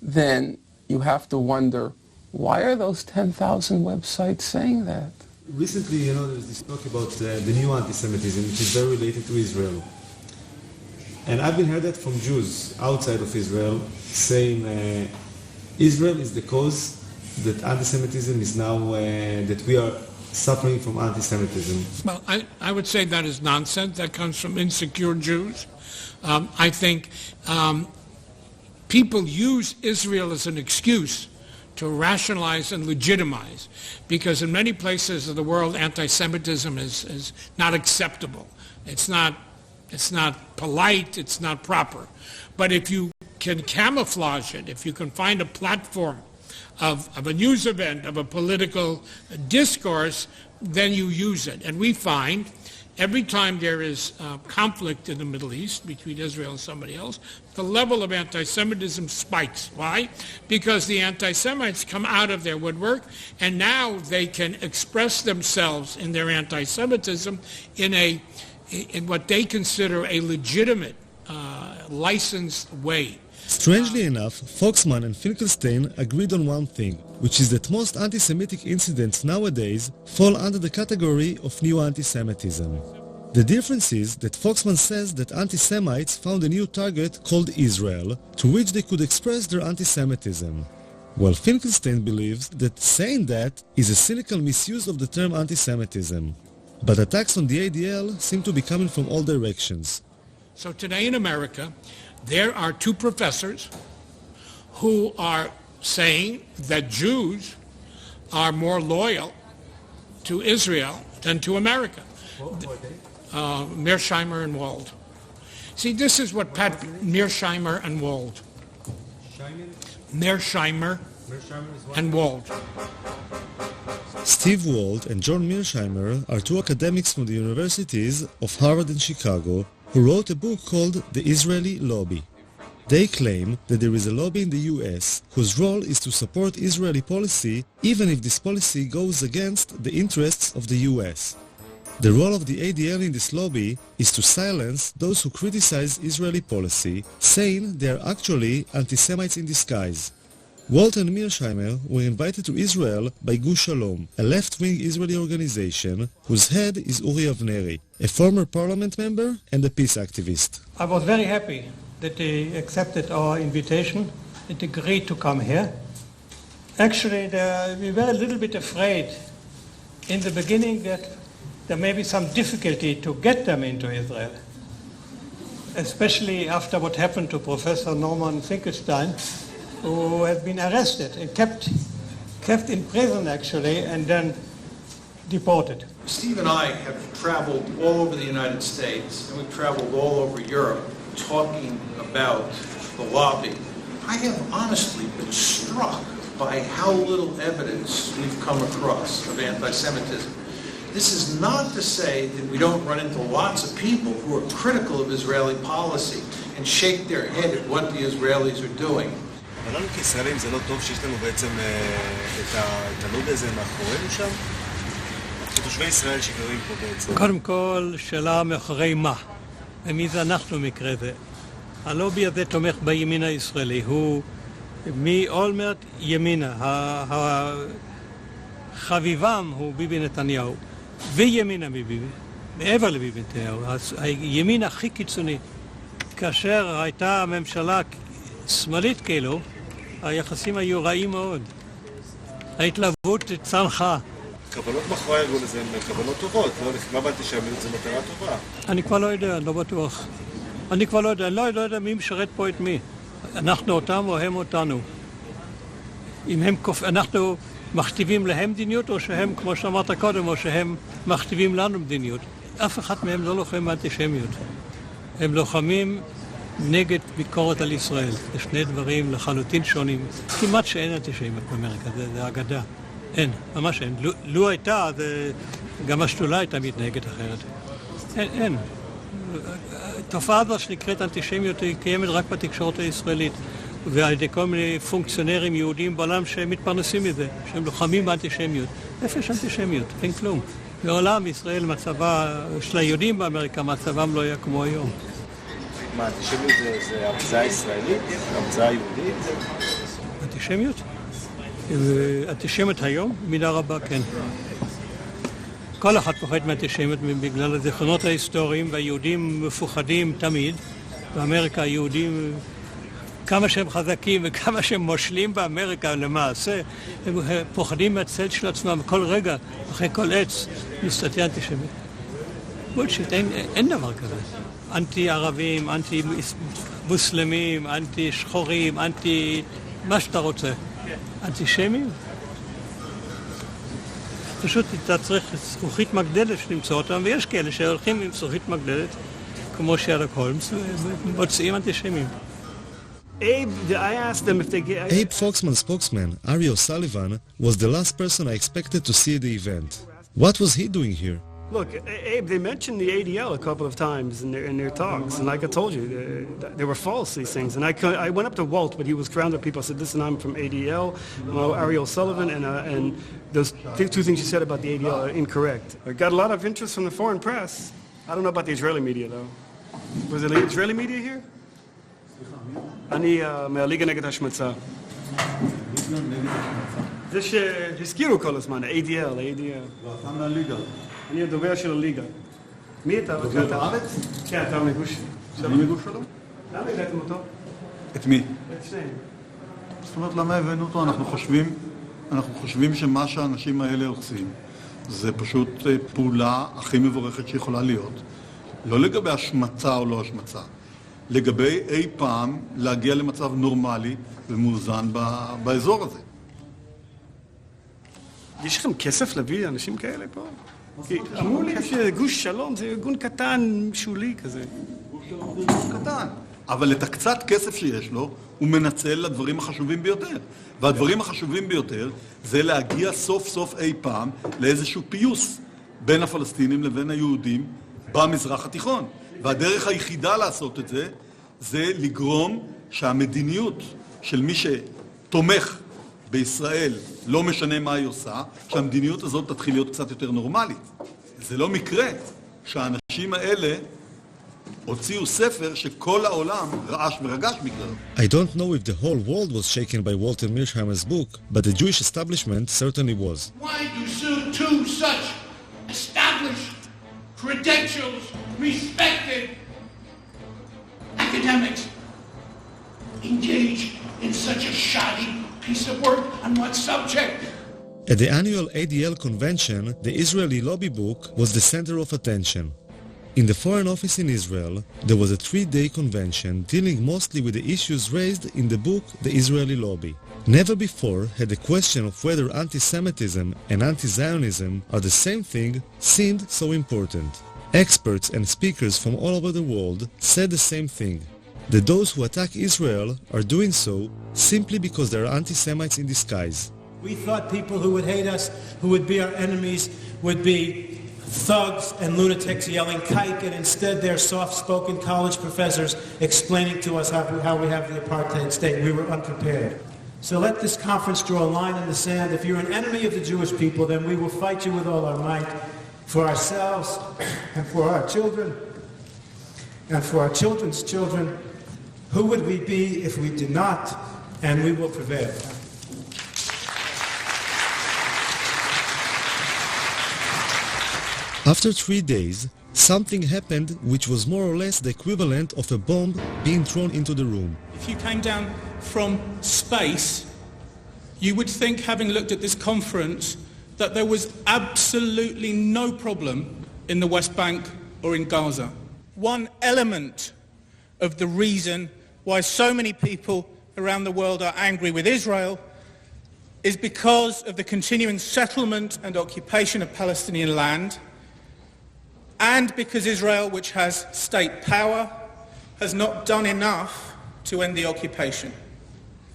then you have to wonder, why are those 10,000 websites saying that? Recently, there's this talk about the new anti-Semitism, which is very related to Israel. And I've been heard that from Jews outside of Israel, saying Israel is the cause that anti-Semitism is now, that we are suffering from anti-Semitism. Well, I would say that is nonsense. That comes from insecure Jews. I think people use Israel as an excuse to rationalize and legitimize, because in many places of the world, anti-Semitism is not acceptable. It's not polite, it's not proper. But if you can camouflage it, if you can find a platform of a news event, of a political discourse, then you use it. And we find every time there is conflict in the Middle East between Israel and somebody else, the level of anti-Semitism spikes. Why? Because the anti-Semites come out of their woodwork, and now they can express themselves in their anti-Semitism in what they consider a legitimate, licensed way. Strangely enough, Foxman and Finkelstein agreed on one thing, which is that most anti-Semitic incidents nowadays fall under the category of new anti-Semitism. The difference is that Foxman says that anti-Semites found a new target called Israel, to which they could express their anti-Semitism, while Finkelstein believes that saying that is a cynical misuse of the term anti-Semitism. But attacks on the ADL seem to be coming from all directions. So today in America, there are two professors who are saying that Jews are more loyal to Israel than to America. Mearsheimer and Wald. See, this is what Mearsheimer and Wald. Mearsheimer and Wald. Steve Wald and John Mearsheimer are two academics from the universities of Harvard and Chicago who wrote a book called The Israeli Lobby. They claim that there is a lobby in the US whose role is to support Israeli policy even if this policy goes against the interests of the US. The role of the ADL in this lobby is to silence those who criticize Israeli policy, saying they are actually anti-Semites in disguise. Walt and Mearsheimer were invited to Israel by Gush Shalom, a left-wing Israeli organization whose head is Uri Avneri, a former parliament member and a peace activist. I was very happy that they accepted our invitation and agreed to come here. Actually, we were a little bit afraid in the beginning that there may be some difficulty to get them into Israel, especially after what happened to Professor Norman Finkelstein, who had been arrested and kept in prison, actually, and then deported. Steve and I have traveled all over the United States, and we've traveled all over Europe talking about the lobby. I have honestly been struck by how little evidence we've come across of anti-Semitism. This is not to say that we don't run into lots of people who are critical of Israeli policy and shake their head at what the Israelis are doing. אבל לנו כישראלים זה לא טוב שיש לנו בעצם את הלובי הזה מאחורינו שם? כתושבי ישראל שגרים פה בעצם. קודם כל, שאלה מאחורי מה? ומי זה אנחנו במקרה זה? הלובי הזה תומך בימין הישראלי, הוא מאולמרט ימינה, חביבם הוא ביבי נתניהו, וימינה מביבי, מעבר לביבי נתניהו, הימין הכי קיצוני. כאשר הייתה ממשלה שמאלית כאילו, היחסים היו רעים מאוד. ההתלהבות צנחה. כוונות מאחורי הארגון הזה הן כוונות טובות, לא הבנתי שהאמינות זו מטרה טובה. אני כבר לא יודע, לא בטוח. אני כבר לא יודע, אני לא יודע מי משרת פה את מי. אנחנו אותם או הם אותנו. אם אנחנו מכתיבים להם מדיניות, או שהם, כמו שאמרת קודם, או שהם מכתיבים לנו מדיניות. אף אחד מהם לא לוחם באנטישמיות. הם לוחמים נגד ביקורת על ישראל. זה שני דברים לחלוטין שונים. כמעט שאין אנטישמיות באמריקה, זה אגדה. אין, ממש אין. לו הייתה, גם השדולה הייתה מתנהגת אחרת. אין. התופעה הזו שנקראת אנטישמיות היא קיימת רק בתקשורת הישראלית, ועל ידי כל מיני פונקציונרים יהודים בעולם שמתפרנסים מזה, שהם לוחמים באנטישמיות. איפה יש אנטישמיות? אין כלום. מעולם ישראל מצבה של היהודים באמריקה, מצבם לא היה כמו היום. מה, אנטישמיות זה המצאה ישראלית? המצאה יהודית? אנטישמיות? אנטישמיות היום? מידה רבה, כן. כל אחד פוחד מאנטישמיות בגלל הזיכרונות ההיסטוריים, והיהודים מפוחדים תמיד. באמריקה היהודים, כמה שהם חזקים וכמה שהם מושלים באמריקה למעשה, הם פוחדים מהצל של עצמם. כל רגע, אחרי כל עץ, מסתתר אנטישמיות. בולשיט, אין דבר כזה. אנטי-ערבים, אנטי-מוסלמים, אנטי-שחורים, אנטי... מה שאתה רוצה. אנטישמים? פשוט אתה צריך זכוכית מגדלת למצוא אותם, ויש כאלה שהולכים עם זכוכית מגדלת, כמו שרלוק הולמס, ומוצאים אנטישמים. Abe Foxman's spokesman, Ari O'Sullivan, was the last person I expected to see at the event. What was he doing here? Look, Abe, they mentioned the ADL a couple of times in their talks, and like I told you, they were false, these things. And I went up to Walt, but he was surrounded with people. I said, listen, I'm from ADL, Ariel Sullivan, and those two things you said about the ADL are incorrect. I got a lot of interest from the foreign press. I don't know about the Israeli media, though. Was there Israeli media here? אני מהליגה נגד השמצה. זה שהזכירו כל הזמן, ה-ADL, ה-ADL. לא, אתה מהליגה. אני הדובר של הליגה. מי אתה? דובר בארץ? כן, אתה מגוש. אני מגוש שלו? למה הבאתם אותו? את מי? את שניהם. זאת אומרת, למה הבאנו אותו? אנחנו חושבים שמה שהאנשים האלה עושים זה פשוט פעולה הכי מבורכת שיכולה להיות. לא לגבי השמצה או לא השמצה. לגבי אי פעם להגיע למצב נורמלי ומאוזן באזור הזה. יש לכם כסף להביא אנשים כאלה פה? אמרו לי שגוש שלום זה ארגון קטן, שולי כזה. גוש קטן. אבל את הקצת כסף שיש לו, הוא מנצל לדברים החשובים ביותר. והדברים החשובים ביותר זה להגיע סוף סוף אי פעם לאיזשהו פיוס בין הפלסטינים לבין היהודים במזרח התיכון. והדרך היחידה לעשות את זה, זה לגרום שהמדיניות של מי שתומך בישראל, לא משנה מה היא עושה, שהמדיניות הזאת תתחיל להיות קצת יותר נורמלית. זה לא מקרה שהאנשים האלה הוציאו ספר שכל העולם רעש ורגש בגללו. I don't know if the whole world was shaken by Walter Mearsheimer's book, but the Jewish establishment certainly was. Why do two such established, credentials, respected academics engage in such a shoddy piece of work on what subject? At the annual ADL convention, the Israeli lobby book was the center of attention. In the Foreign Office in Israel, there was a 3-day convention dealing mostly with the issues raised in the book The Israeli Lobby. Never before had the question of whether anti-Semitism and anti-Zionism are the same thing seemed so important. Experts and speakers from all over the world said the same thing, that those who attack Israel are doing so simply because they are anti-Semites in disguise. We thought people who would hate us, who would be our enemies, would be thugs and lunatics yelling kike, and instead they're soft-spoken college professors explaining to us how we have the apartheid state. We were unprepared. So let this conference draw a line in the sand. If you're an enemy of the Jewish people, then we will fight you with all our might for ourselves and for our children and for our children's children. Who would we be if we did not? And we will prevail. After 3 days, something happened which was more or less the equivalent of a bomb being thrown into the room. If you came down from space, you would think, having looked at this conference, that there was absolutely no problem in the West Bank or in Gaza. One element of the reason why so many people around the world are angry with Israel is because of the continuing settlement and occupation of Palestinian land, and because Israel, which has state power, has not done enough to end the occupation.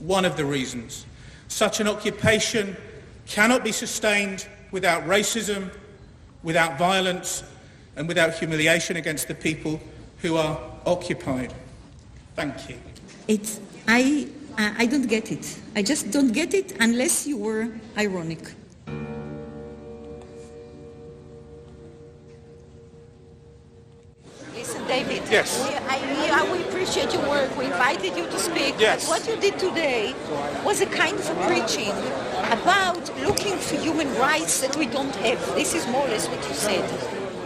One of the reasons. Such an occupation cannot be sustained without racism, without violence, and without humiliation against the people who are occupied. Thank you. I don't get it. I just don't get it unless you were ironic. Listen, David. Yes. We appreciate your work. We invited you to speak. Yes. But what you did today was a kind of a preaching about looking for human rights that we don't have. This is more or less what you said.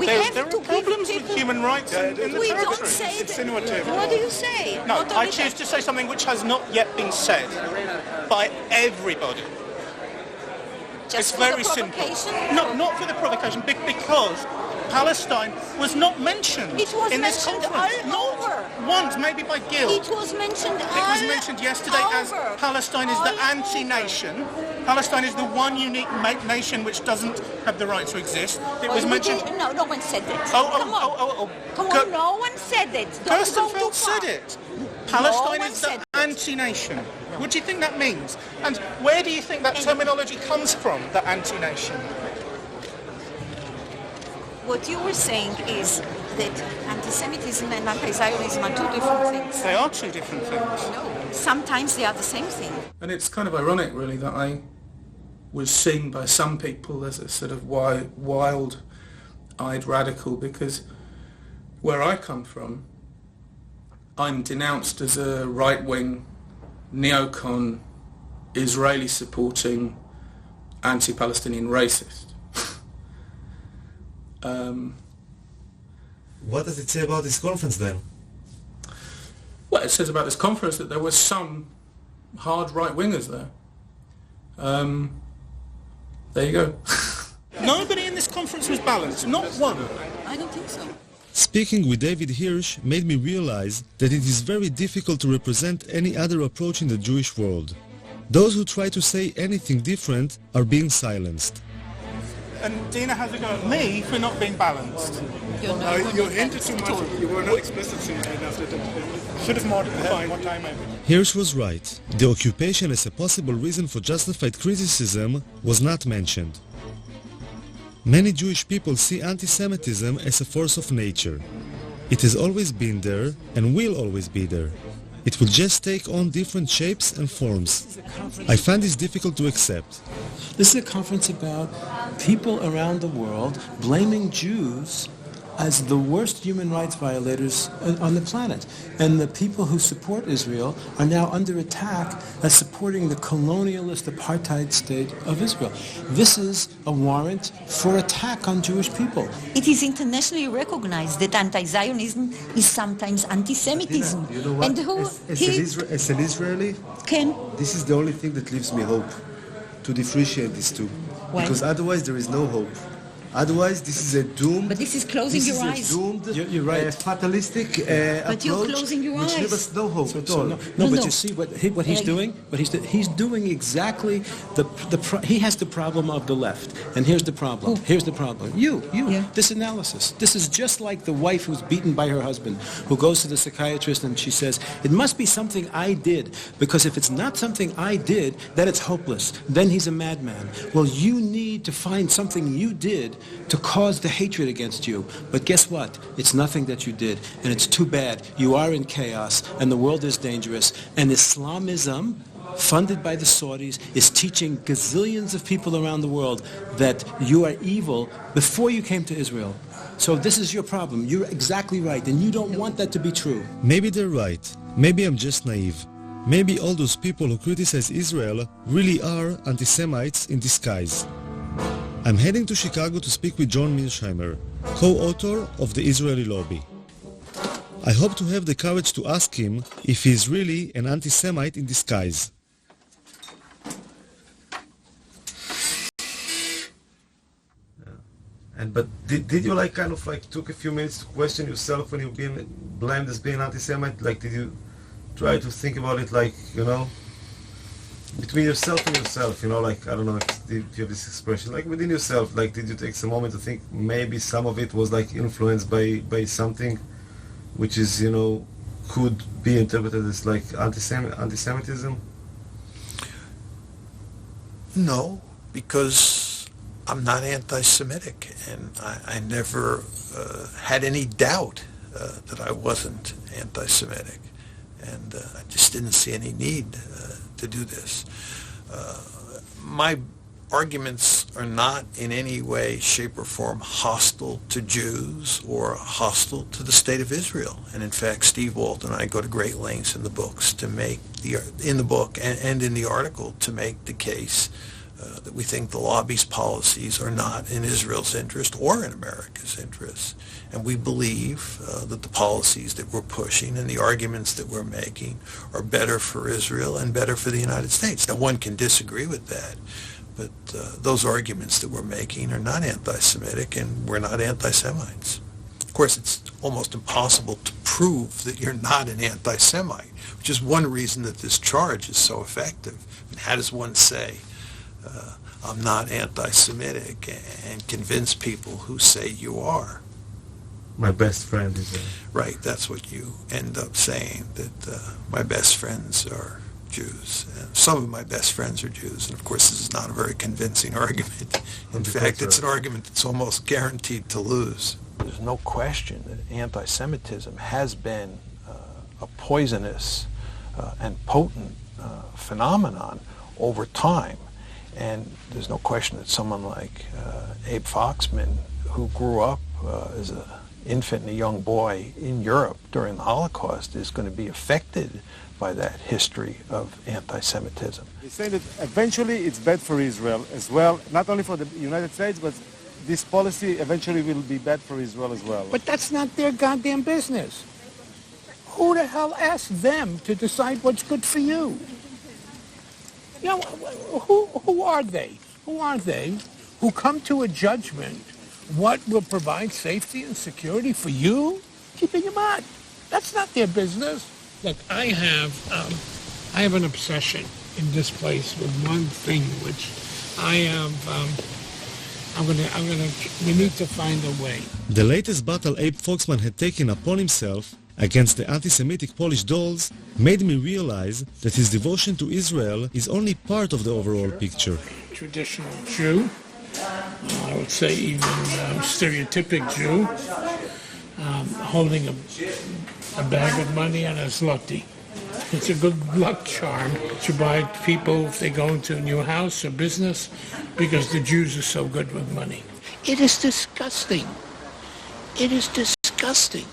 There are problems with human rights in the we territory. don't say It's that. insinuative. What do you say? No, Not I only choose that. to say something which has not yet been said by everybody. Just it's for very the simple. provocation? No, not for the provocation, because Palestine was not mentioned It was in this mentioned conference. all over. Once, maybe by Gil. It was mentioned It was mentioned yesterday as over. Palestine is the anti-nation. Palestine is the one unique nation which doesn't have the right to exist. It was mentioned... No, no one said that. Oh. Come on, no one said that. Don't go too Gerstenfeld far. said it. Palestine one is the said anti-nation. What do you think that means? And where do you think that terminology comes from, the anti-nation? What you were saying is that anti-Semitism and anti-Zionism are two different things. They are two different things. No, sometimes they are the same thing. And it's kind of ironic, really, that I was seen by some people as a sort of wild-eyed radical, because where I come from, I'm denounced as a right-wing, neocon, Israeli-supporting, anti-Palestinian racist. What does it say about this conference then? Well, it says about this conference that there were some hard right-wingers there. There you go. Nobody in this conference was balanced, not one. I don't think so. Speaking with David Hirsch made me realize that it is very difficult to represent any other approach in the Jewish world. Those who try to say anything different are being silenced. And Dina has a go at me for not being balanced. You hinted too much. You were not explicit enough. Should have more time, maybe. Hirsch was right. The occupation as a possible reason for justified criticism was not mentioned. Many Jewish people see anti-Semitism as a force of nature. It has always been there and will always be there. It will just take on different shapes and forms. I find this difficult to accept. This is a conference about people around the world blaming Jews as the worst human rights violators on the planet. And the people who support Israel are now under attack as supporting the colonialist apartheid state of Israel. This is a warrant for attack on Jewish people. It is internationally recognized that anti-Zionism is sometimes anti-Semitism. You know what? And who As an Israeli, this is the only thing that gives me hope, to differentiate these two. Why? Because otherwise there is no hope. Otherwise, this is a doomed... But this is closing your eyes. This is a doomed, You're right. fatalistic But approach, you're closing your which eyes. gives us no hope at all. But you see what he's doing? He's doing exactly he has the problem of the left. And here's the problem. Here's the problem. This analysis. This is just like the wife who's beaten by her husband, who goes to the psychiatrist and she says, it must be something I did, because if it's not something I did, then it's hopeless. Then he's a madman. Well, you need to find something you did to cause the hatred against you. But guess what? It's nothing that you did, and it's too bad. You are in chaos, and the world is dangerous, and Islamism, funded by the Saudis, is teaching gazillions of people around the world that you are evil before you came to Israel. So this is your problem. You're exactly right, and you don't want that to be true. Maybe they're right. Maybe I'm just naive. Maybe all those people who criticize Israel really are anti-Semites in disguise. I'm heading to Chicago to speak with John Mearsheimer, co-author of the Israeli Lobby. I hope to have the courage to ask him if he is really an anti-Semite in disguise. But did you took a few minutes to question yourself when you've been blamed as being anti-Semite? Like, did you try to think about it between yourself and yourself, I don't know if you have this expression, within yourself, did you take some moment to think maybe some of it was influenced by something which is, could be interpreted as anti-Semitism? No, because I'm not anti-Semitic, and I never had any doubt that I wasn't anti-Semitic, and I just didn't see any need to do this. My arguments are not in any way, shape, or form hostile to Jews or hostile to the state of Israel. And in fact, Steve Walt and I go to great lengths in the books to make in the book and in the article to make the case that we think the lobby's policies are not in Israel's interest or in America's interest. And we believe that the policies that we're pushing and the arguments that we're making are better for Israel and better for the United States. Now, one can disagree with that, but those arguments that we're making are not anti-Semitic, and we're not anti-Semites. Of course, it's almost impossible to prove that you're not an anti-Semite, which is one reason that this charge is so effective. I mean, how does one say, I'm not anti-Semitic, and convince people who say you are? My best friend is Right, that's what you end up saying, that my best friends are Jews. And some of my best friends are Jews, and of course this is not a very convincing argument. In fact, it's an argument that's almost guaranteed to lose. There's no question that anti-Semitism has been a poisonous and potent phenomenon over time. And there's no question that someone like Abe Foxman, who grew up as an infant and a young boy in Europe during the Holocaust, is going to be affected by that history of anti-Semitism. They say that eventually it's bad for Israel as well, not only for the United States, but this policy eventually will be bad for Israel as well. But that's not their goddamn business. Who the hell asked them to decide what's good for you? You know, who are they? Who are they who come to a judgment what will provide safety and security for you? Keeping in mind, that's not their business. Look, I have an obsession in this place with one thing, which we need to find a way. The latest battle Abe Foxman had taken upon himself against the anti-Semitic Polish dolls made me realize that his devotion to Israel is only part of the overall picture. Traditional Jew, I would say even stereotypic Jew, holding a bag of money and a zloty. It's a good luck charm to buy people if they go into a new house or business because the Jews are so good with money. It is disgusting. It is disgusting.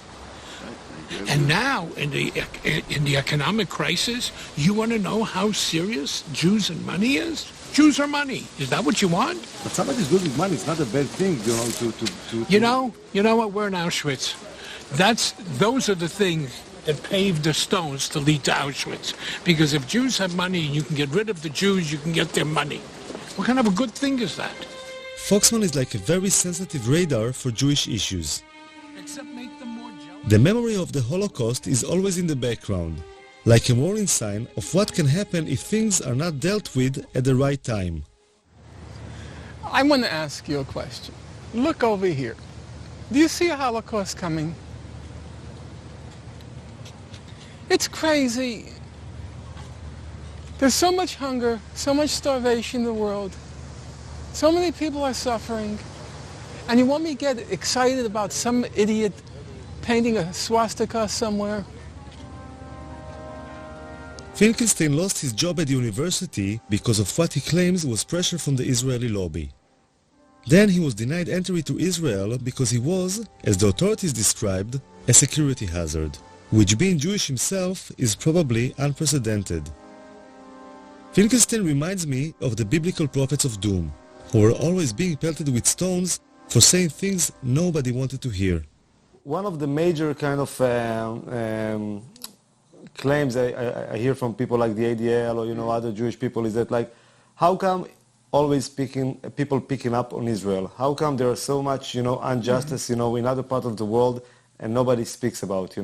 And now, in the economic crisis, you want to know how serious Jews and money is? Jews are money. Is that what you want? But somebody's losing money. It's not a bad thing, You know what? We're in Auschwitz. Those are the things that paved the stones to lead to Auschwitz. Because if Jews have money and you can get rid of the Jews, you can get their money. What kind of a good thing is that? Foxman is like a very sensitive radar for Jewish issues. The memory of the Holocaust is always in the background, like a warning sign of what can happen if things are not dealt with at the right time. I want to ask you a question. Look over here. Do you see a Holocaust coming? It's crazy. There's so much hunger, so much starvation in the world. So many people are suffering. And you want me to get excited about some idiot painting a swastika somewhere? Finkelstein lost his job at the university because of what he claims was pressure from the Israeli lobby. Then he was denied entry to Israel because he was, as the authorities described, a security hazard, which being Jewish himself is probably unprecedented. Finkelstein reminds me of the biblical prophets of doom, who were always being pelted with stones for saying things nobody wanted to hear. One of the major kind of claims I hear from people like the ADL or other Jewish people is that how come always people picking up on Israel? How come there are so much injustice in other parts of the world and nobody speaks about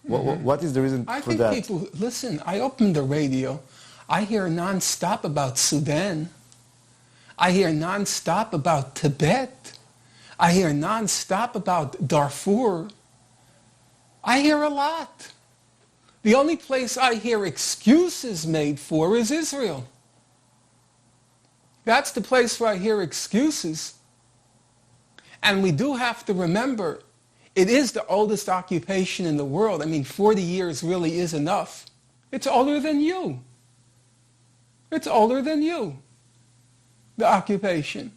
what is the reason for that? I think people listen. I open the radio. I hear nonstop about Sudan. I hear nonstop about Tibet. I hear nonstop about Darfur. I hear a lot. The only place I hear excuses made for is Israel. That's the place where I hear excuses. And we do have to remember, it is the oldest occupation in the world. 40 years really is enough. It's older than you. It's older than you, the occupation.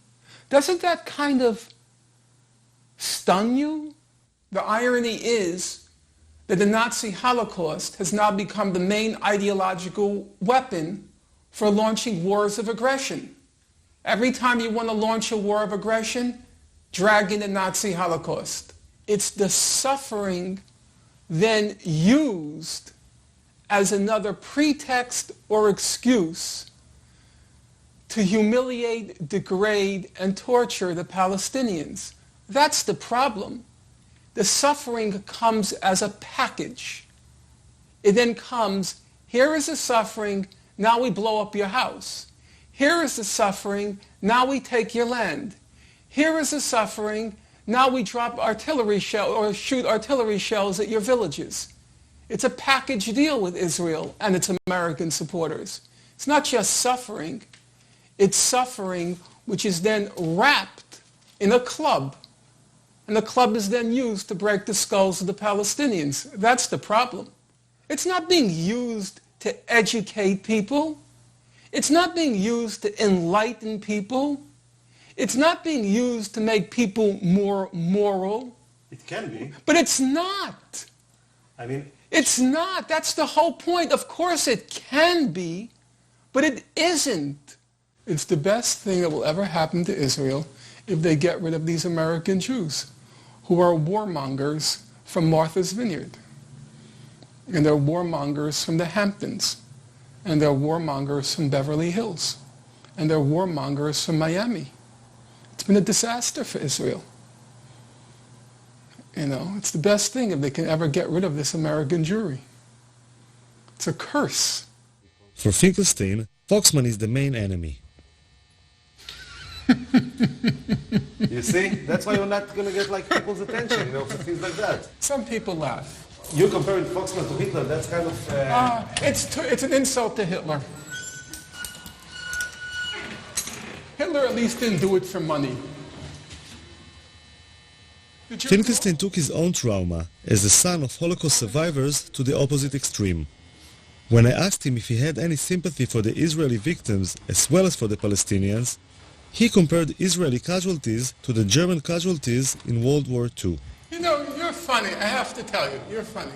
Doesn't that kind of stun you? The irony is that the Nazi Holocaust has now become the main ideological weapon for launching wars of aggression. Every time you want to launch a war of aggression, drag in the Nazi Holocaust. It's the suffering then used as another pretext or excuse to humiliate, degrade, and torture the Palestinians. That's the problem. The suffering comes as a package. It then comes, here is the suffering, now we blow up your house. Here is the suffering, now we take your land. Here is the suffering, now we drop artillery shell or shoot artillery shells at your villages. It's a package deal with Israel and its American supporters. It's not just suffering. It's suffering which is then wrapped in a club. And the club is then used to break the skulls of the Palestinians. That's the problem. It's not being used to educate people. It's not being used to enlighten people. It's not being used to make people more moral. It can be. But it's not. It's not. That's the whole point. Of course it can be, but it isn't. It's the best thing that will ever happen to Israel if they get rid of these American Jews who are warmongers from Martha's Vineyard. And they're warmongers from the Hamptons. And they're warmongers from Beverly Hills. And they're warmongers from Miami. It's been a disaster for Israel. It's the best thing if they can ever get rid of this American Jewry. It's a curse. For Finkelstein, Foxman is the main enemy. You see? That's why you're not going to get people's attention, for things like that. Some people laugh. You comparing Foxman to Hitler, that's kind of... It's an insult to Hitler. Hitler at least didn't do it for money. Finkelstein took his own trauma as the son of Holocaust survivors to the opposite extreme. When I asked him if he had any sympathy for the Israeli victims as well as for the Palestinians, he compared Israeli casualties to the German casualties in World War II. You're funny. I have to tell you, you're funny.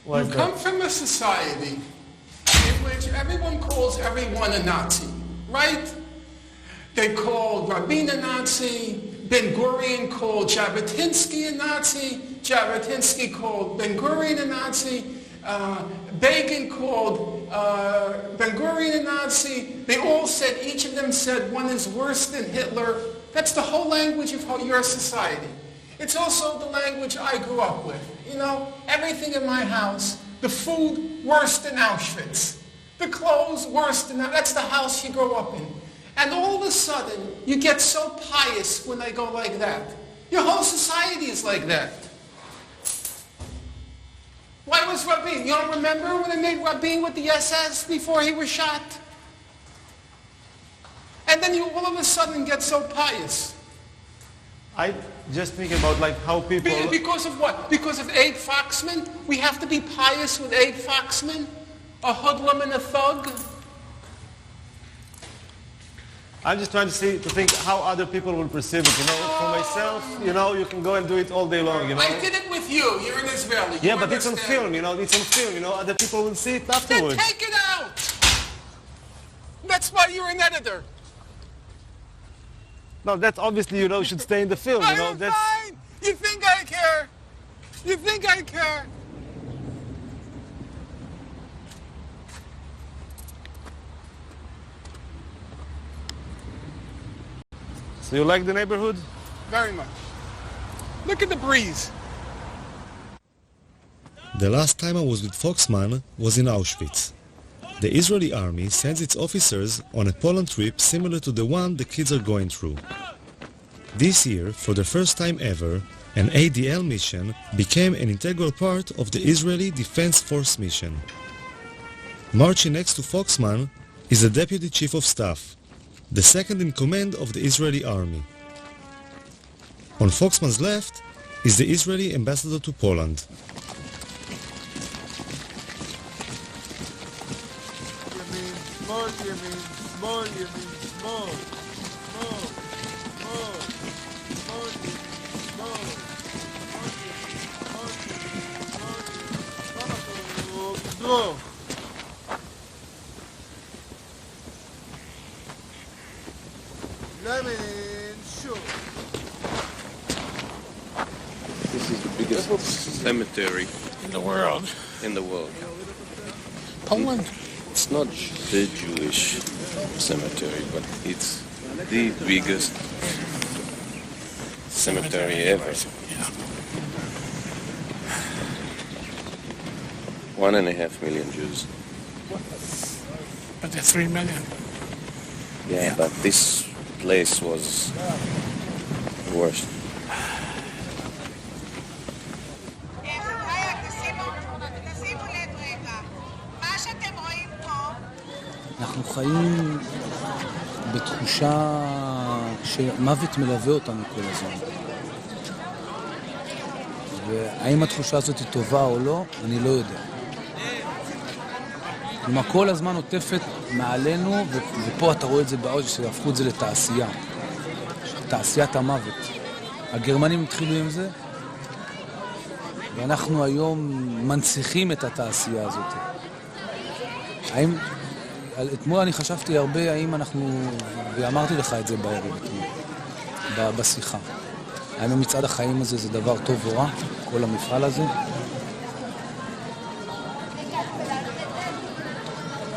Why you come from a society in which everyone calls everyone a Nazi, right? They called Rabin a Nazi, Ben-Gurion called Jabotinsky a Nazi, Jabotinsky called Ben-Gurion a Nazi, Begin called Ben-Gurion a Nazi. They all said, each of them said one is worse than Hitler. That's the whole language of your society. It's also the language I grew up with. Everything in my house, the food worse than Auschwitz, the clothes worse than that. That's the house you grow up in. And all of a sudden, you get so pious when they go like that. Your whole society is like that. Why was Rabin? You don't remember when they made Rabin with the SS before he was shot? And then you all of a sudden get so pious. I just think about like how people... Because of what? Because of Abe Foxman? We have to be pious with Abe Foxman? A hoodlum and a thug? I'm just trying to think how other people will perceive it, you know. For myself, you know, you can go and do it all day long, you know. I did it with you. You're an Israeli. Yeah, but it's on film, you know. It's on film, you know. Other people will see it afterwards. Then take it out. That's why you're an editor. No, that's obviously, you know, should stay in the film, you know. That's fine. You think I care? You think I care? So you like the neighborhood? Very much. Look at the breeze. The last time I was with Foxman was in Auschwitz. The Israeli army sends its officers on a Poland trip similar to the one the kids are going through. This year, for the first time ever, an ADL mission became an integral part of the Israeli Defense Force mission. Marching next to Foxman is the Deputy Chief of Staff, the second in command of the Israeli army. On Foxman's left is the Israeli ambassador to Poland. This is the biggest cemetery in the world. In the world. Poland? It's not the Jewish cemetery, but it's the biggest cemetery ever. 1.5 million Jews. But they're 3 million. Yeah, but this place was the worst. אנחנו חיים בתחושה שמוות מלווה אותנו כל הזמן. והאם התחושה הזאת היא טובה או לא, אני לא יודע. כלומר, כל הזמן עוטפת מעלינו, ופה אתה רואה את זה בעוד, שהפכו את זה לתעשייה. תעשיית המוות. הגרמנים התחילו עם זה, ואנחנו היום מנציחים את התעשייה הזאת. האם... אתמול אני חשבתי הרבה האם אנחנו, ואמרתי לך את זה בערב אתמול, בשיחה. האם מצעד החיים הזה זה דבר טוב או רע, כל המפעל הזה?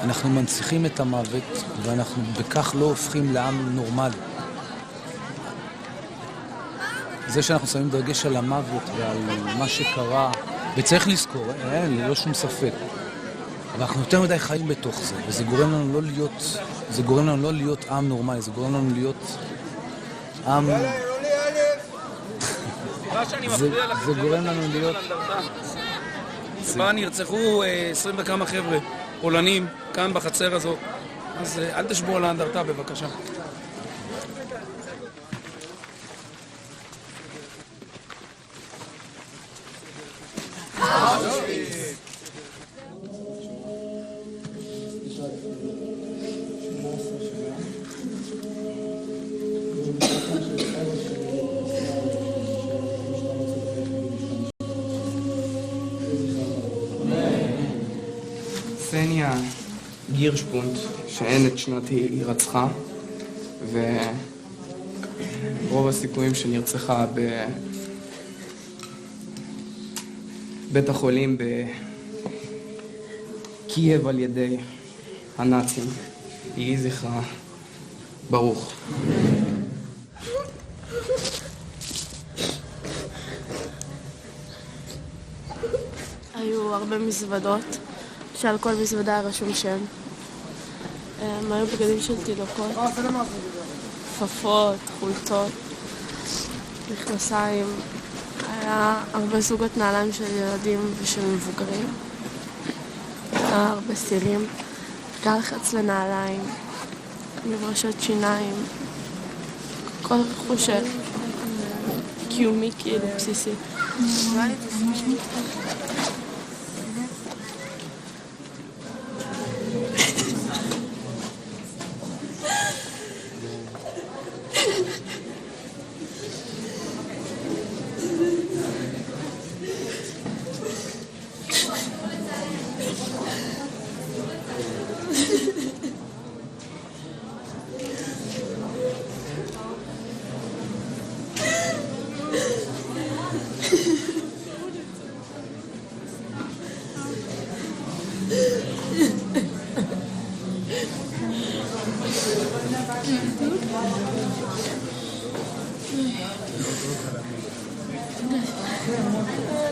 אנחנו מנציחים את המוות, ואנחנו בכך לא הופכים לעם נורמלי. זה שאנחנו שמים דגש על המוות ועל מה שקרה, וצריך לזכור, ללא שום ספק. אבל אנחנו יותר מדי חיים בתוך זה, וזה גורם לנו לא להיות עם נורמלי, זה גורם לנו להיות עם... זה גורם לנו להיות... שבה נרצחו 20 וכמה חבר'ה, פולנים, כאן בחצר הזו. אז אל תשבו על האנדרטה בבקשה. סניה גירשפונט, שאין את שנת היא רצחה, ורוב הסיכויים שנרצחה בבית החולים בקייב על ידי הנאצים. יהי זכרה ברוך. היו הרבה מזוודות, שעל כל מזוודה רשום שם. הם היו בגדים של תינוקות, כפפות, חולצות, מכנסיים. היה הרבה זוגות נעליים של ילדים ושל מבוגרים. היה הרבה סירים, גלחץ לנעליים, מברשות שיניים, כל רכוש קיומי כאילו בסיסי.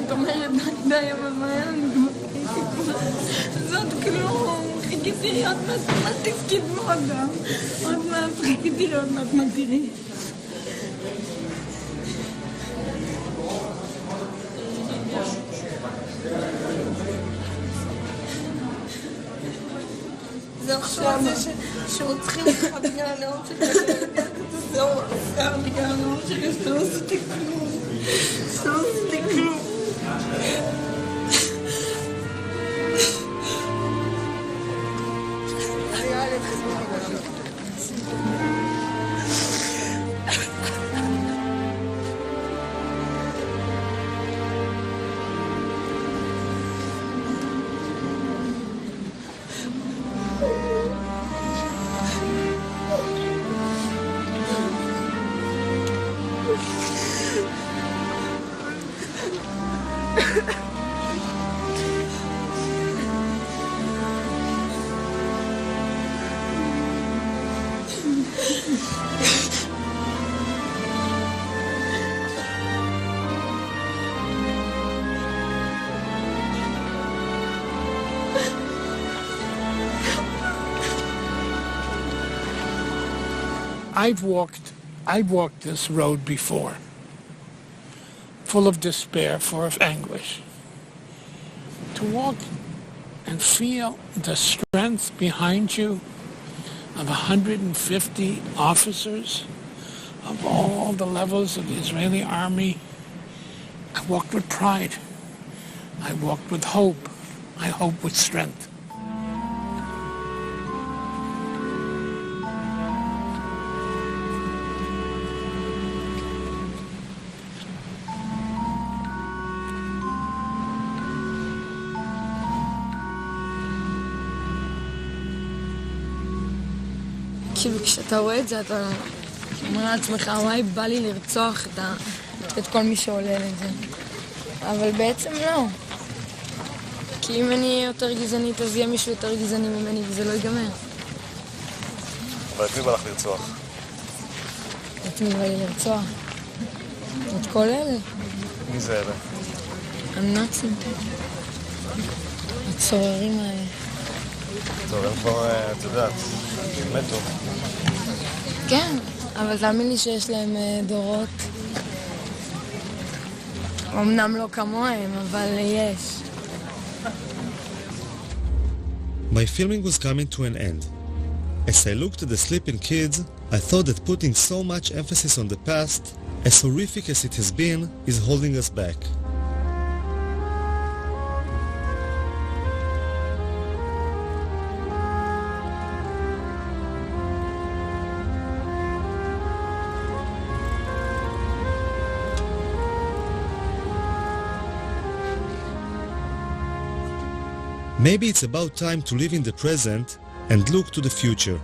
את אומרת די, אבל מה היה לנו כבר? זאת כלום, חיכיתי עוד מעט תסכימו אותם. עוד מעט חיכיתי עוד מעט תראי. זה עכשיו זה שרוצחים לך בגלל הנאום שלך, זהו, עשר בגלל הנאום שלך, שאתה לא עשיתי כלום. שאתה לא עשיתי כלום. I've walked this road before, full of despair, full of anguish. To walk and feel the strength behind you of 150 officers of all the levels of the Israeli army, I walked with pride. I walked with hope. I hope with strength. כאילו כשאתה רואה את זה, אתה אומר לעצמך, וואי, בא לי לרצוח את כל מי שעולה לזה. אבל בעצם לא. כי אם אני אהיה יותר גזענית, אז יהיה מישהו יותר גזעני ממני, וזה לא ייגמר. אבל את מי בא לך לרצוח? את מי בא לי לרצוח? את כל אלה. מי זה אלה? הנאצים. הצוררים האלה. טוב, הם כבר, את יודעת, מתו. כן, אבל תאמין לי שיש להם דורות. אמנם לא כמוהם, אבל יש. My filming was coming to an end. As I looked at the sleeping kids, I thought that putting so much emphasis on the past, as horrific as it has been, is holding us back. Maybe it's about time to live in the present and look to the future.